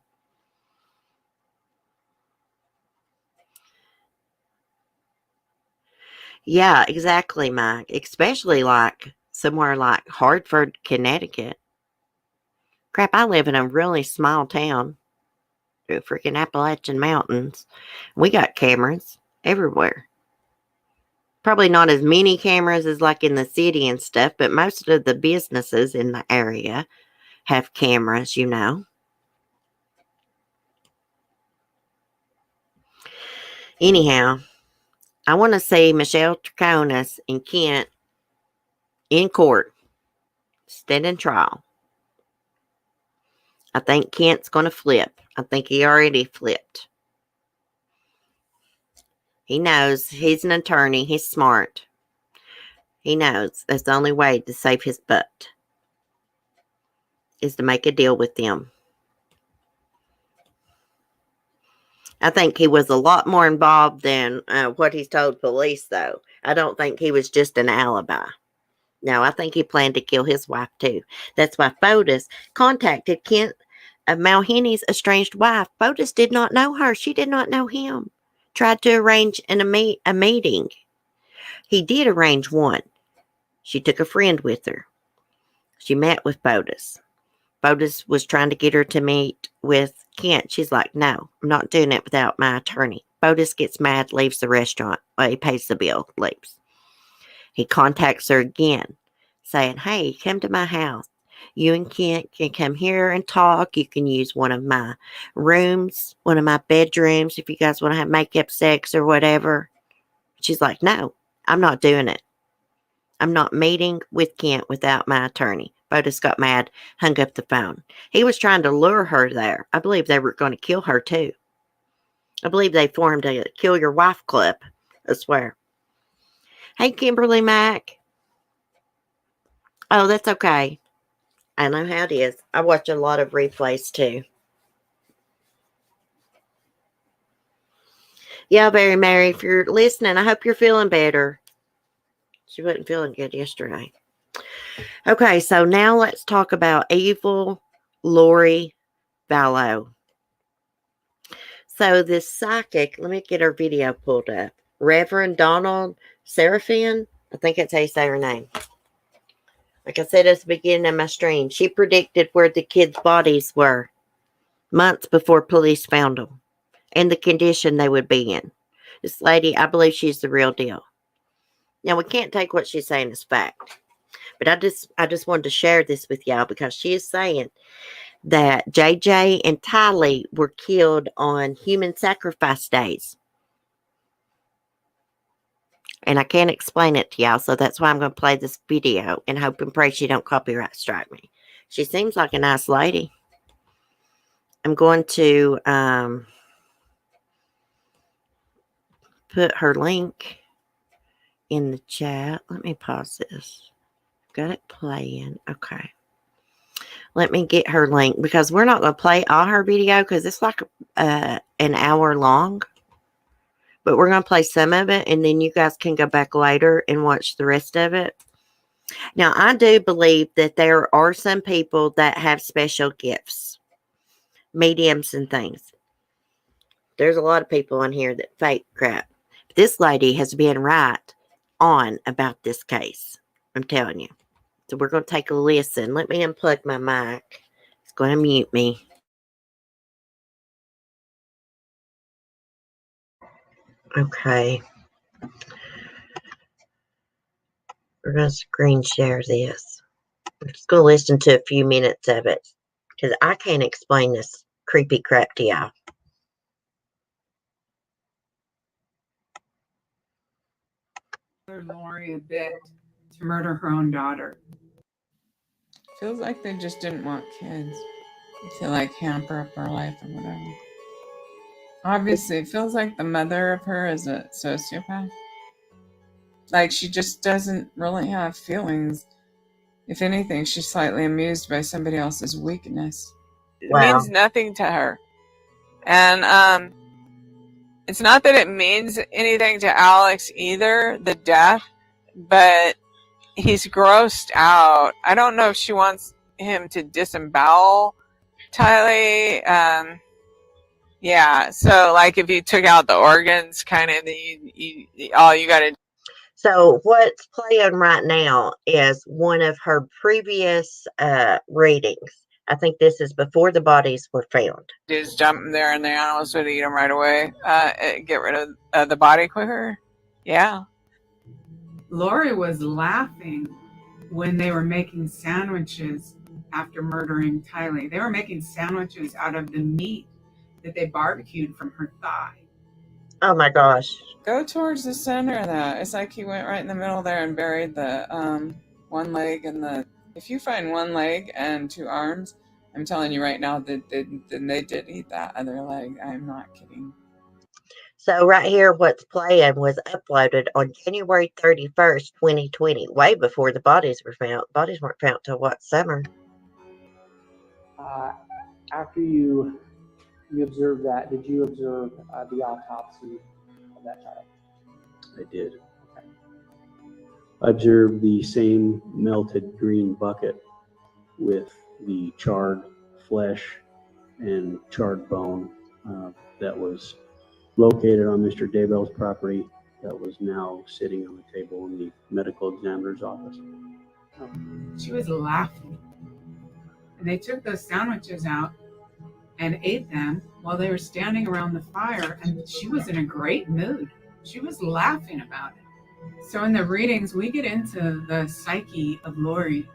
Yeah, exactly, Mike. Especially like somewhere like Hartford, Connecticut. Crap, I live in a really small town. The freaking Appalachian Mountains. We got cameras everywhere. Probably not as many cameras as like in the city and stuff, but most of the businesses in the area have cameras, Anyhow, I want to see Michelle Troconis and Kent in court, standing trial. I think Kent's going to flip. I think he already flipped. He knows he's an attorney. He's smart. He knows that's the only way to save his butt is to make a deal with them. I think he was a lot more involved than what he's told police, though. I don't think he was just an alibi. No, I think he planned to kill his wife, too. That's why Fotis contacted Kent, Malhenny's estranged wife. Fotis did not know her. She did not know him. Tried to arrange a meeting. He did arrange one. She took a friend with her. She met with Fotis. Fotis was trying to get her to meet with Kent. She's like, no, I'm not doing it without my attorney. Fotis gets mad, leaves the restaurant. Well, he pays the bill, leaves. He contacts her again, saying, hey, come to my house. You and Kent can come here and talk. You can use one of my rooms, one of my bedrooms, if you guys want to have makeup sex or whatever. She's like, no, I'm not doing it. I'm not meeting with Kent without my attorney. Botus got mad, hung up the phone. He was trying to lure her there. I believe they were going to kill her, too. I believe they formed a Kill Your Wife club. I swear. Hey, Kimberly Mack. Oh, that's okay. I know how it is. I watch a lot of replays, too. Yeah, Very Mary, if you're listening, I hope you're feeling better. She wasn't feeling good yesterday. Okay, so now let's talk about evil Lori Vallow. So this psychic, let me get her video pulled up. Reverend Donald Seraphin, I think that's how you say her name. Like I said at the beginning of my stream, she predicted where the kids' bodies were months before police found them and the condition they would be in. This lady, I believe she's the real deal. Now, we can't take what she's saying as fact, but I just wanted to share this with y'all because she is saying that JJ and Tylee were killed on human sacrifice days. And I can't explain it to y'all, so that's why I'm going to play this video and hope and pray she don't copyright strike me. She seems like a nice lady. I'm going to put her link in the chat. Let me pause this. Got it playing. Okay. Let me get her link because we're not going to play all her video because it's like an hour long. But we're going to play some of it and then you guys can go back later and watch the rest of it. Now, I do believe that there are some people that have special gifts, mediums and things. There's a lot of people on here that fake crap. This lady has been right on about this case. I'm telling you. So we're going to take a listen. Let me unplug my mic. It's going to mute me. Okay. We're going to screen share this. I'm just going to listen to a few minutes of it because I can't explain this creepy crap to y'all. Lori a bit to murder her own daughter. Feels like they just didn't want kids to like hamper up her life or whatever. Obviously, it feels like the mother of her is a sociopath. Like she just doesn't really have feelings. If anything, she's slightly amused by somebody else's weakness. Wow. It means nothing to her. And it's not that it means anything to Alex either, the death, but he's grossed out. I don't know if she wants him to disembowel Tylee. Yeah, so like if you took out the organs, kind of, all you got to. So what's playing right now is one of her previous readings. I think this is before the bodies were found. Just jump in there and the animals would eat them right away. Get rid of the body quicker. Yeah. Lori was laughing when they were making sandwiches after murdering Tylee. They were making sandwiches out of the meat that they barbecued from her thigh. Oh my gosh. Go towards the center of that. It's like he went right in the middle there and buried the one leg and the. If you find one leg and two arms, I'm telling you right now that they did eat that other leg. I'm not kidding. So right here, what's playing was uploaded on January 31st, 2020, way before the bodies were found. Bodies weren't found till what, summer? After you observed that, did you observe the autopsy of that child? I did. Okay. I observed the same melted green bucket with the charred flesh and charred bone that was located on Mr. Daybell's property that was now sitting on the table in the medical examiner's office. She was laughing. And they took those sandwiches out and ate them while they were standing around the fire, and she was in a great mood. She was laughing about it. So in the readings, we get into the psyche of Lori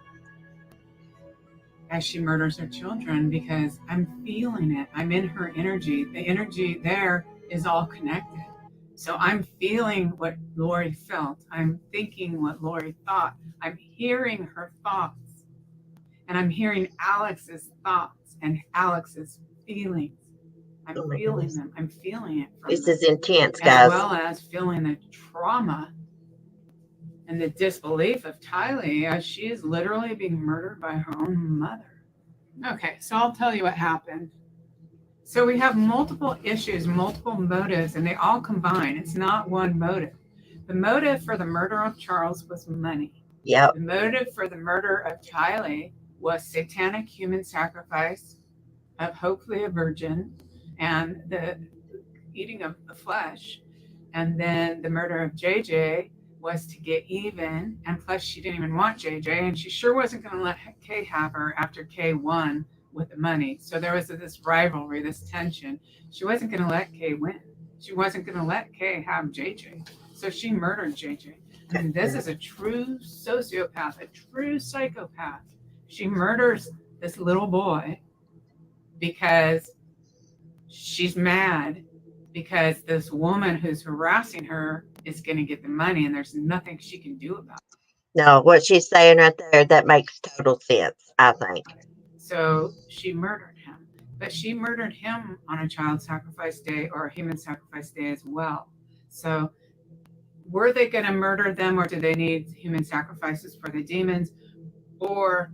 as she murders her children because I'm feeling it. I'm in her energy. The energy there is all connected. So I'm feeling what Lori felt. I'm thinking what Lori thought. I'm hearing her thoughts. And I'm hearing Alex's thoughts and Alex's feelings. I'm Oh my feeling goodness. them. I'm feeling it from This them. is intense, As guys. well as feeling the trauma and the disbelief of Tylee as she is literally being murdered by her own mother. Okay, so I'll tell you what happened. So we have multiple issues, multiple motives, and they all combine. It's not one motive. The motive for the murder of Charles was money. Yep. The motive for the murder of Tylee was satanic human sacrifice of hopefully a virgin and the eating of the flesh. And then the murder of JJ was to get even. And plus, she didn't even want JJ, and she sure wasn't going to let Kay have her after Kay won with the money. So there was this rivalry, this tension. She wasn't going to let Kay win. She wasn't going to let Kay have JJ. So she murdered JJ. I mean, this is a true sociopath, a true psychopath. She murders this little boy because she's mad because this woman who's harassing her is going to get the money and there's nothing she can do about it. No, what she's saying right there, that makes total sense, I think. So she murdered him. But she murdered him on a child sacrifice day or a human sacrifice day as well. So were they going to murder them, or do they need human sacrifices for the demons? Or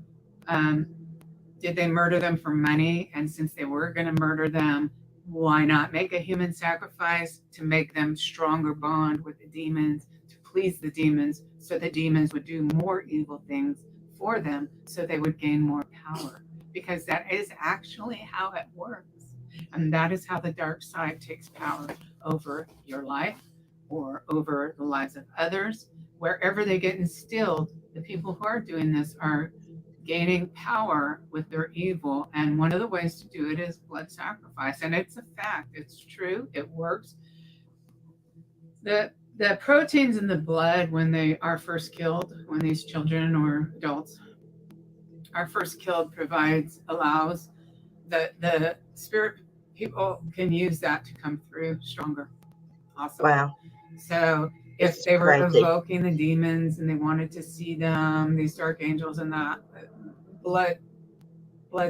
did they murder them for money? And since they were going to murder them, why not make a human sacrifice to make them stronger bond with the demons, to please the demons, so the demons would do more evil things for them, so they would gain more power? Because that is actually how it works. And that is how the dark side takes power over your life or over the lives of others. Wherever they get instilled, the people who are doing this are gaining power with their evil. And one of the ways to do it is blood sacrifice. And it's a fact. It's true. It works. The proteins in the blood when they are first killed, when these children or adults are first killed, allows the spirit people can use that to come through stronger. Awesome. Wow. So if It's they were crazy. evoking the demons and they wanted to see them, these dark angels, and that blood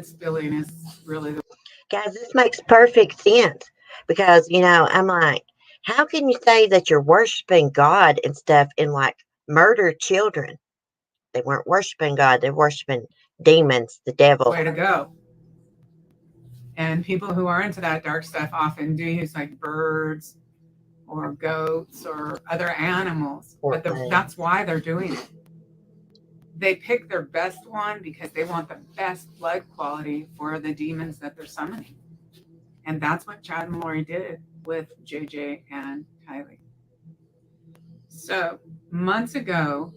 spilling is really the Guys, this makes perfect sense because, I'm like, how can you say that you're worshiping God and stuff and like murder children? They weren't worshiping God, they're worshiping demons, the devil. way to go. And people who are into that dark stuff often do use like birds or goats or other animals. Poor But thing. that's why they're doing it. They pick their best one because they want the best blood quality for the demons that they're summoning. And that's what Chad and Lori did with JJ and Tylee. So months ago,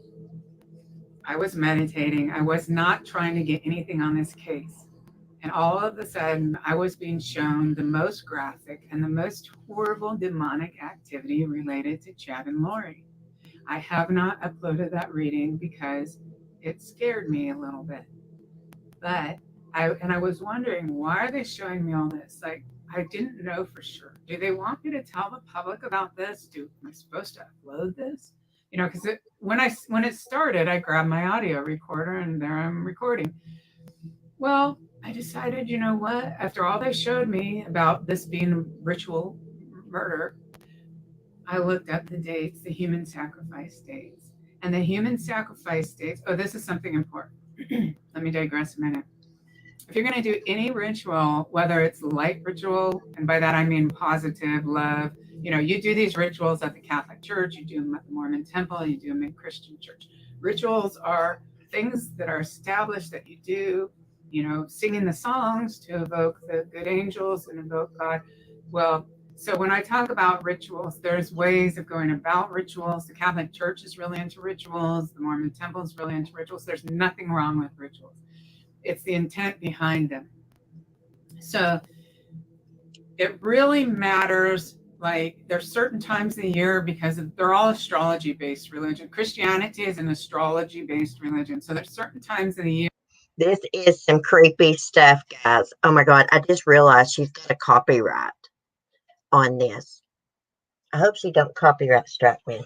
I was meditating. I was not trying to get anything on this case. And all of a sudden, I was being shown the most graphic and the most horrible demonic activity related to Chad and Lori. I have not uploaded that reading because it scared me a little bit. But I was wondering, why are they showing me all this? Like, I didn't know for sure. Do they want me to tell the public about this? Am I supposed to upload this? Because when it started, I grabbed my audio recorder and there I'm recording. Well, I decided, you know what? After all they showed me about this being ritual murder, I looked up the dates, the human sacrifice dates. And the human sacrifice dates, this is something important. Let me digress a minute. If you're going to do any ritual, whether it's light ritual, and by that I mean positive love, you do these rituals at the Catholic Church, you do them at the Mormon Temple, you do them in Christian church. Rituals are things that are established that you do, singing the songs to evoke the good angels and invoke God. Well, so when I talk about rituals, there's ways of going about rituals. The Catholic Church is really into rituals. The Mormon Temple is really into rituals. There's nothing wrong with rituals. It's the intent behind them. So it really matters. Like, there's certain times of the year because they're all astrology-based religion. Christianity is an astrology-based religion. So there's certain times of the year. This is some creepy stuff, guys. Oh my God, I just realized she's got a copyright on this. I hope she don't copyright strike me.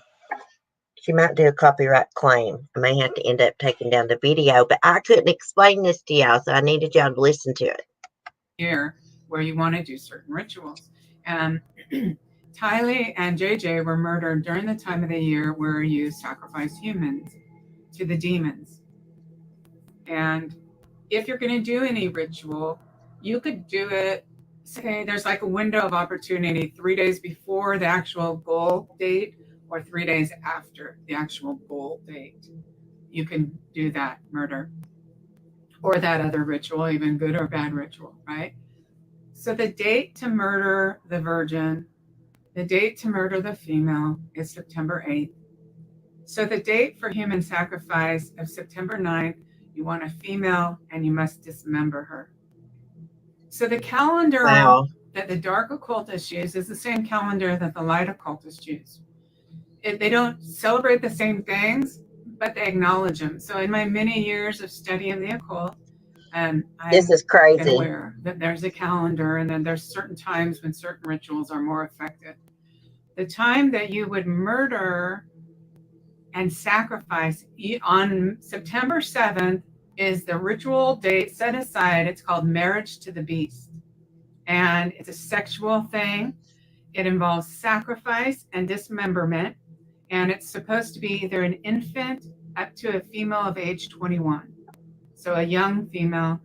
She might do a copyright claim. I may have to end up taking down the video, but I couldn't explain this to y'all, so I needed y'all to listen to it. Here, where you want to do certain rituals. And Tylee and JJ were murdered during the time of the year where you sacrifice humans to the demons. And if you're going to do any ritual, you could do it, say there's like a window of opportunity 3 days before the actual goal date or 3 days after the actual goal date. You can do that murder or that other ritual, even good or bad ritual, right? So the date to murder the virgin, the date to murder the female is September 8th. So the date for human sacrifice of September 9th, you want a female and you must dismember her. So the calendar that the dark occultists use is the same calendar that the light occultists use. They don't celebrate the same things, but they acknowledge them. So in my many years of studying the occult, this is crazy. I'm aware that there's a calendar and then there's certain times when certain rituals are more effective. The time that you would murder and sacrifice on September 7th is the ritual date set aside. It's called marriage to the beast. And it's a sexual thing. It involves sacrifice and dismemberment. And it's supposed to be either an infant up to a female of age 21. So a young female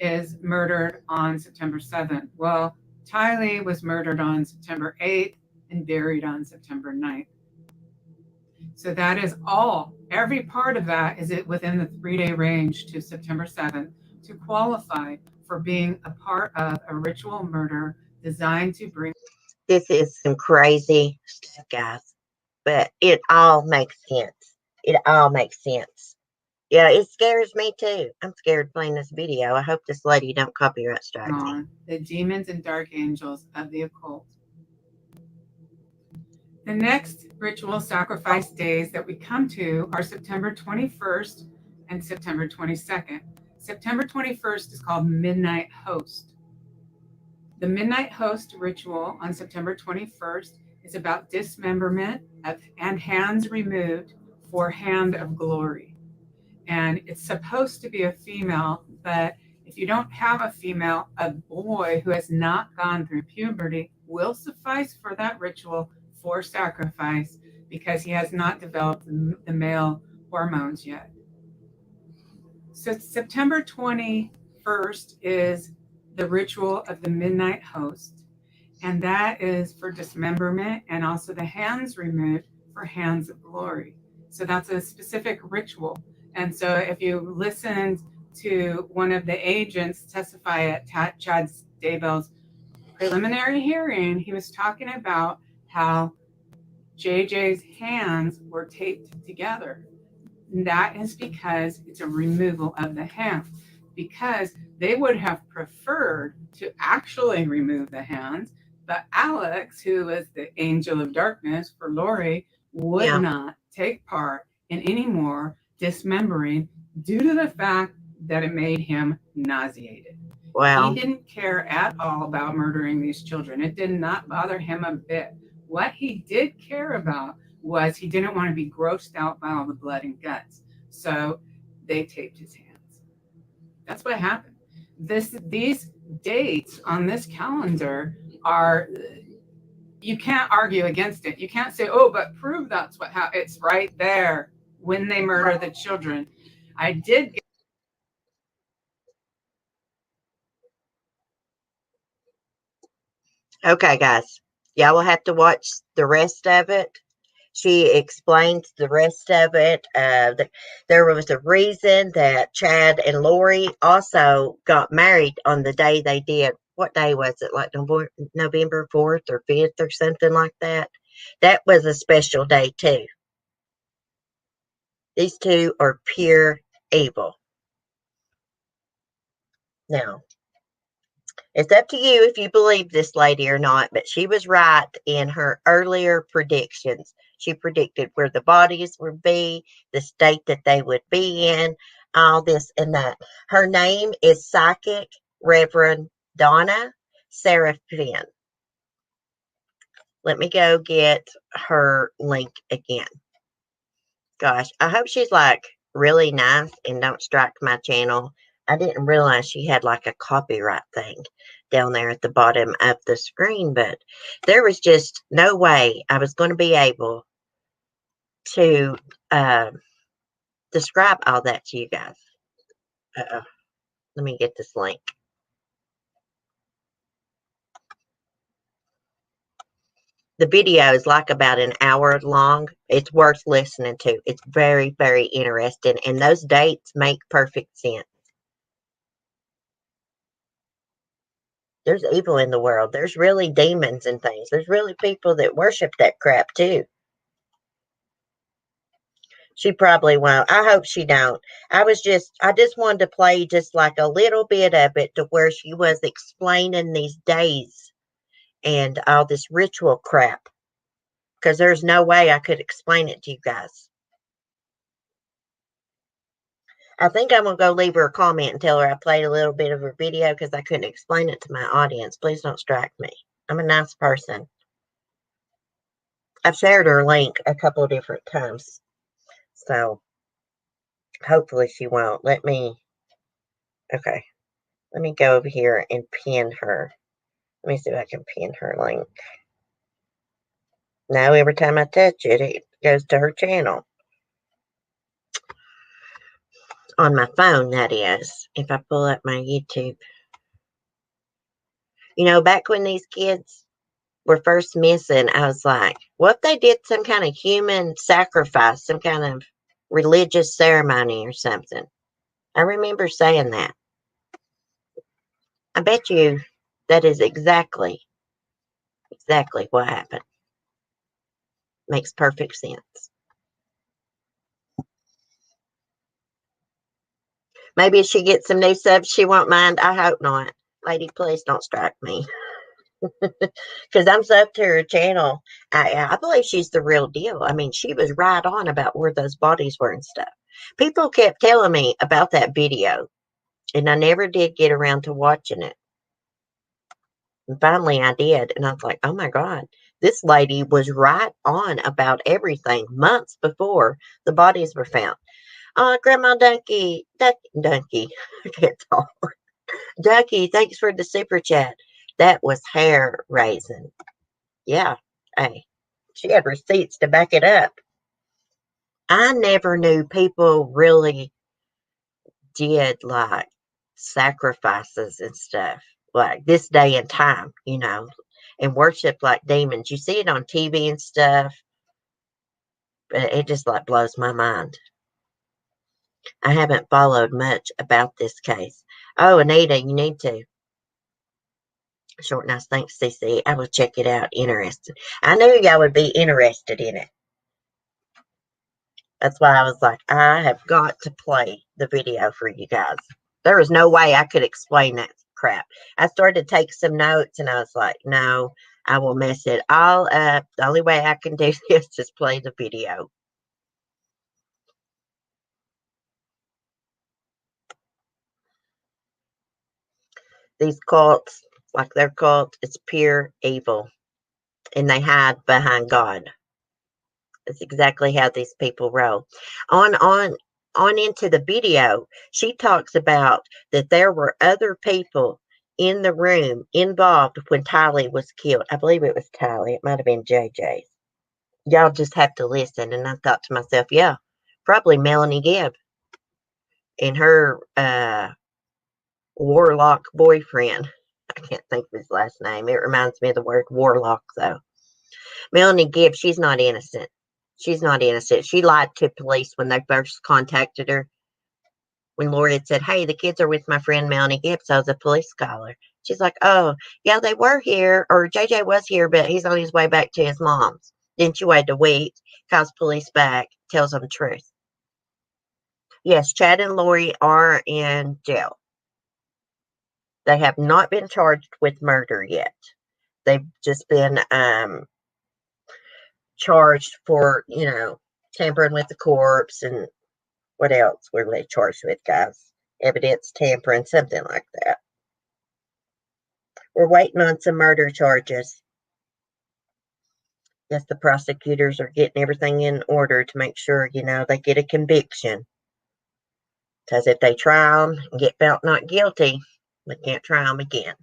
is murdered on September 7th. Well, Tylee was murdered on September 8th and buried on September 9th. So that is all. Every part of that is within the 3-day range to September 7th to qualify for being a part of a ritual murder designed to bring. This is some crazy stuff, guys. But it all makes sense. It all makes sense. Yeah, it scares me too. I'm scared playing this video. I hope this lady don't copyright strike me. The demons and dark angels of the occult. The next ritual sacrifice days that we come to are September 21st and September 22nd. September 21st is called Midnight Host. The Midnight Host ritual on September 21st is about dismemberment and hands removed for Hand of Glory. And it's supposed to be a female, but if you don't have a female, a boy who has not gone through puberty will suffice for that ritual for sacrifice because he has not developed the male hormones yet. So September 21st is the ritual of the Midnight Host, and that is for dismemberment and also the hands removed for Hands of Glory. So that's a specific ritual. And so if you listened to one of the agents testify at Chad Daybell's preliminary hearing, he was talking about how JJ's hands were taped together. And that is because it's a removal of the hand, because they would have preferred to actually remove the hands, but Alex, who is the angel of darkness for Lori, would not take part in any more dismembering due to the fact that it made him nauseated. Wow. He didn't care at all about murdering these children. It did not bother him a bit. What he did care about was he didn't want to be grossed out by all the blood and guts. So they taped his hands. That's what happened. These dates on this calendar are, you can't argue against it. You can't say, oh, but prove that's what happened. It's right there when they murder the children. I did get Okay, guys. Y'all will have to watch the rest of it. She explains the rest of it. There was a reason that Chad and Lori also got married on the day they did. What day was it? Like November 4th or 5th or something like that? That was a special day too. These two are pure evil. Now, it's up to you if you believe this lady or not, but she was right in her earlier predictions. She predicted where the bodies would be, the state that they would be in, all this and that. Her name is Psychic Reverend Donna Seraphine. Let me go get her link again. Gosh, I hope she's like really nice and don't strike my channel. I didn't realize she had like a copyright thing down there at the bottom of the screen, but there was just no way I was going to be able to describe all that to you guys. Let me get this link. The video is like about an hour long. It's worth listening to. It's very, very interesting, and those dates make perfect sense. There's evil in the world. There's really demons and things. There's really people that worship that crap too. She probably won't. I hope she don't. I just wanted to play just like a little bit of it to where she was explaining these days and all this ritual crap. Because there's no way I could explain it to you guys. I think I'm going to go leave her a comment and tell her I played a little bit of her video because I couldn't explain it to my audience. Please don't strike me. I'm a nice person. I've shared her link a couple of different times. So, hopefully she won't. Okay. Let me go over here and pin her. Let me see if I can pin her link. Now, every time I touch it, it goes to her channel. On my phone, that is. If I pull up my YouTube. You know, back when these kids were first missing, I was like, what if they did some kind of human sacrifice, some kind of religious ceremony or something? I remember saying that. I bet you that is exactly what happened. Makes perfect sense. Maybe if she gets some new subs, she won't mind. I hope not. Lady, please don't strike me. Because I'm subbed to her channel. I believe she's the real deal. I mean, she was right on about where those bodies were and stuff. People kept telling me about that video, and I never did get around to watching it. And finally, I did, and I was like, oh my God, this lady was right on about everything months before the bodies were found. Grandma Ducky, I can't talk. Ducky, thanks for the super chat. That was hair raising. Yeah, hey, she had receipts to back it up. I never knew people really did like sacrifices and stuff like this day and time, you know, and worship like demons. You see it on TV and stuff, but it just like blows my mind. I haven't followed much about this case. Oh, Anita, you need to. Short, nice. Thanks, CC. I will check it out. Interested. I knew y'all would be interested in it. That's why I was like, I have got to play the video for you guys. There was no way I could explain that crap. I started to take some notes and I was like, no, I will mess it all up. The only way I can do this is play the video. These cults, like their cult, it's pure evil. And they hide behind God. That's exactly how these people roll. On into the video, she talks about that there were other people in the room involved when Tylee was killed. I believe it was Tylee. It might have been JJ's. Y'all just have to listen. And I thought to myself, yeah, probably Melanie Gibb and her warlock boyfriend. I can't think of his last name. It reminds me of the word warlock, though. Melanie Gibb, she's not innocent. She's not innocent. She lied to police when they first contacted her. When Lori had said, hey, the kids are with my friend Melanie Gibb, so the police call her. She's like, oh, yeah, they were here, or JJ was here, but he's on his way back to his mom's. Then she waited a week, calls police back, tells them the truth. Yes, Chad and Lori are in jail. They have not been charged with murder yet. They've just been charged for, you know, tampering with the corpse and what else were they charged with, guys? Evidence tampering, something like that. We're waiting on some murder charges. Yes, the prosecutors are getting everything in order to make sure, they get a conviction. Because if they try them and get felt not guilty, they can't try them again.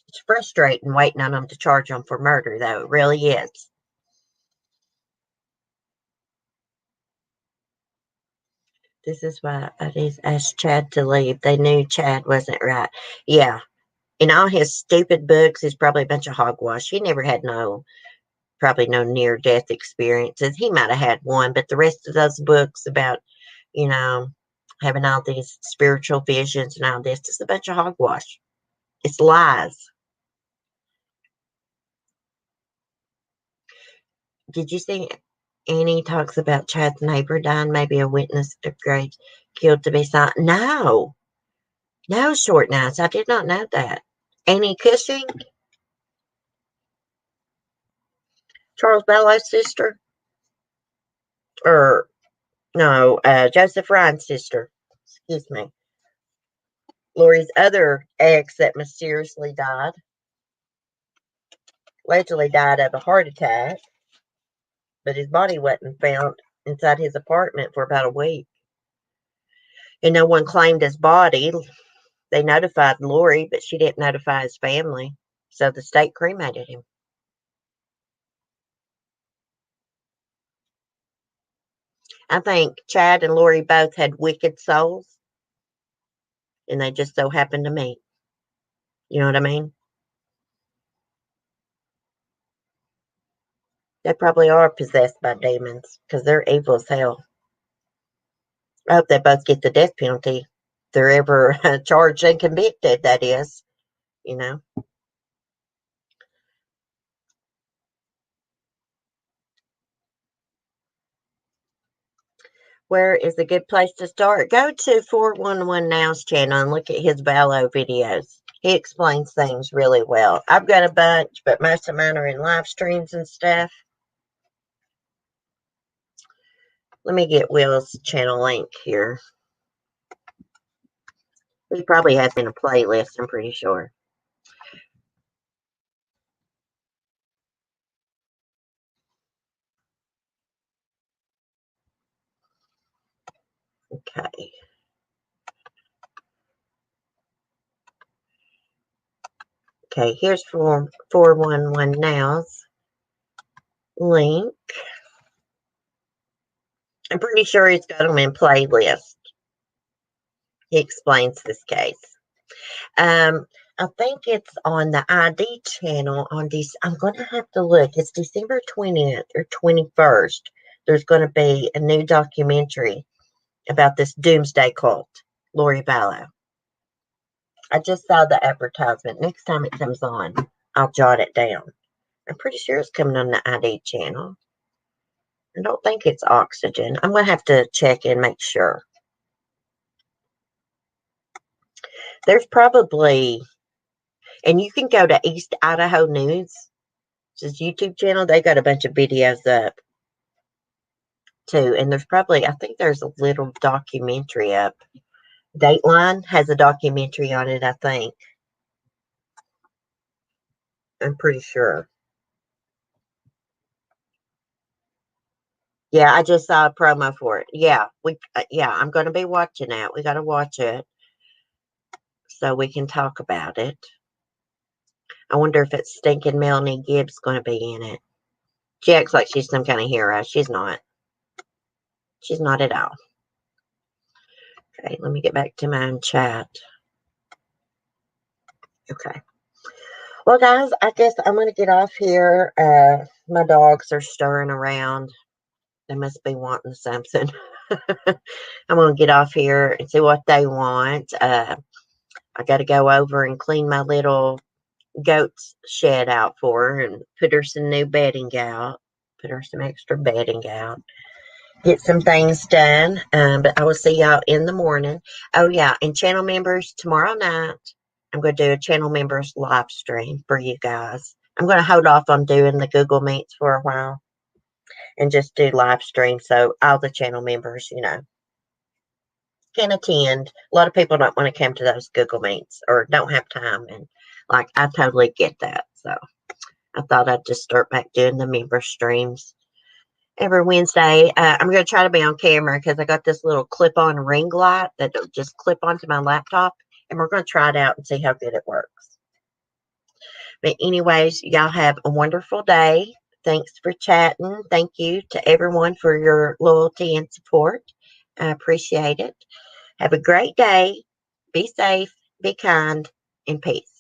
It's frustrating waiting on them to charge them for murder, though. It really is. This is why I just asked Chad to leave. They knew Chad wasn't right. Yeah. In all his stupid books, he's probably a bunch of hogwash. He never had probably no near-death experiences. He might have had one, but the rest of those books about, having all these spiritual visions and all this, it's a bunch of hogwash. It's lies. Did you see Annie talks about Chad's neighbor dying, maybe a witness of grave killed to be silent? No, Short Nights. I did not know that. Annie Cushing, Charles Vallows' sister, or no, Joseph Ryan's sister. Excuse me. Lori's other ex that mysteriously died, allegedly died of a heart attack, but his body wasn't found inside his apartment for about a week. And no one claimed his body. They notified Lori, but she didn't notify his family. So the state cremated him. I think Chad and Lori both had wicked souls, and they just so happened to meet. You know what I mean? They probably are possessed by demons because they're evil as hell. I hope they both get the death penalty. If they're ever charged and convicted, that is. Where is a good place to start? Go to 411 Now's channel and look at his Vallow videos. He explains things really well. I've got a bunch, but most of mine are in live streams and stuff. Let me get Will's channel link here. He probably has in a playlist, I'm pretty sure. Okay. Okay, here's 411 Now's link. I'm pretty sure he's got them in playlist. He explains this case. I think it's on the ID channel on this. I'm going to have to look. It's December 20th or 21st. There's going to be a new documentary about this doomsday cult, Lori Vallow. I just saw the advertisement. Next time it comes on, I'll jot it down. I'm pretty sure it's coming on the ID channel. I don't think it's Oxygen. I'm going to have to check and make sure. There's probably, and you can go to East Idaho News. It's his YouTube channel. They got a bunch of videos up too. And there's probably, I think there's a little documentary up. Dateline has a documentary on it, I think. I'm pretty sure. Yeah, I just saw a promo for it. Yeah, I'm going to be watching that. We got to watch it so we can talk about it. I wonder if it's stinking Melanie Gibbs going to be in it. She acts like she's some kind of hero. She's not. She's not at all. Okay, let me get back to my chat. Okay. Well, guys, I guess I'm going to get off here. My dogs are stirring around. They must be wanting something. I'm going to get off here and see what they want. I got to go over and clean my little goat's shed out for her and put her some new bedding out. Put her some extra bedding out. Get some things done. But I will see y'all in the morning. Oh, yeah. And channel members, tomorrow night, I'm going to do a channel members live stream for you guys. I'm going to hold off on doing the Google Meets for a while and just do live stream so all the channel members, can attend. A lot of people don't want to come to those Google Meets or don't have time. And, I totally get that. So, I thought I'd just start back doing the member streams every Wednesday. I'm going to try to be on camera because I got this little clip-on ring light that'll just clip onto my laptop, and we're going to try it out and see how good it works. But anyways, y'all have a wonderful day. Thanks for chatting. Thank you to everyone for your loyalty and support. I appreciate it. Have a great day. Be safe, be kind, and peace.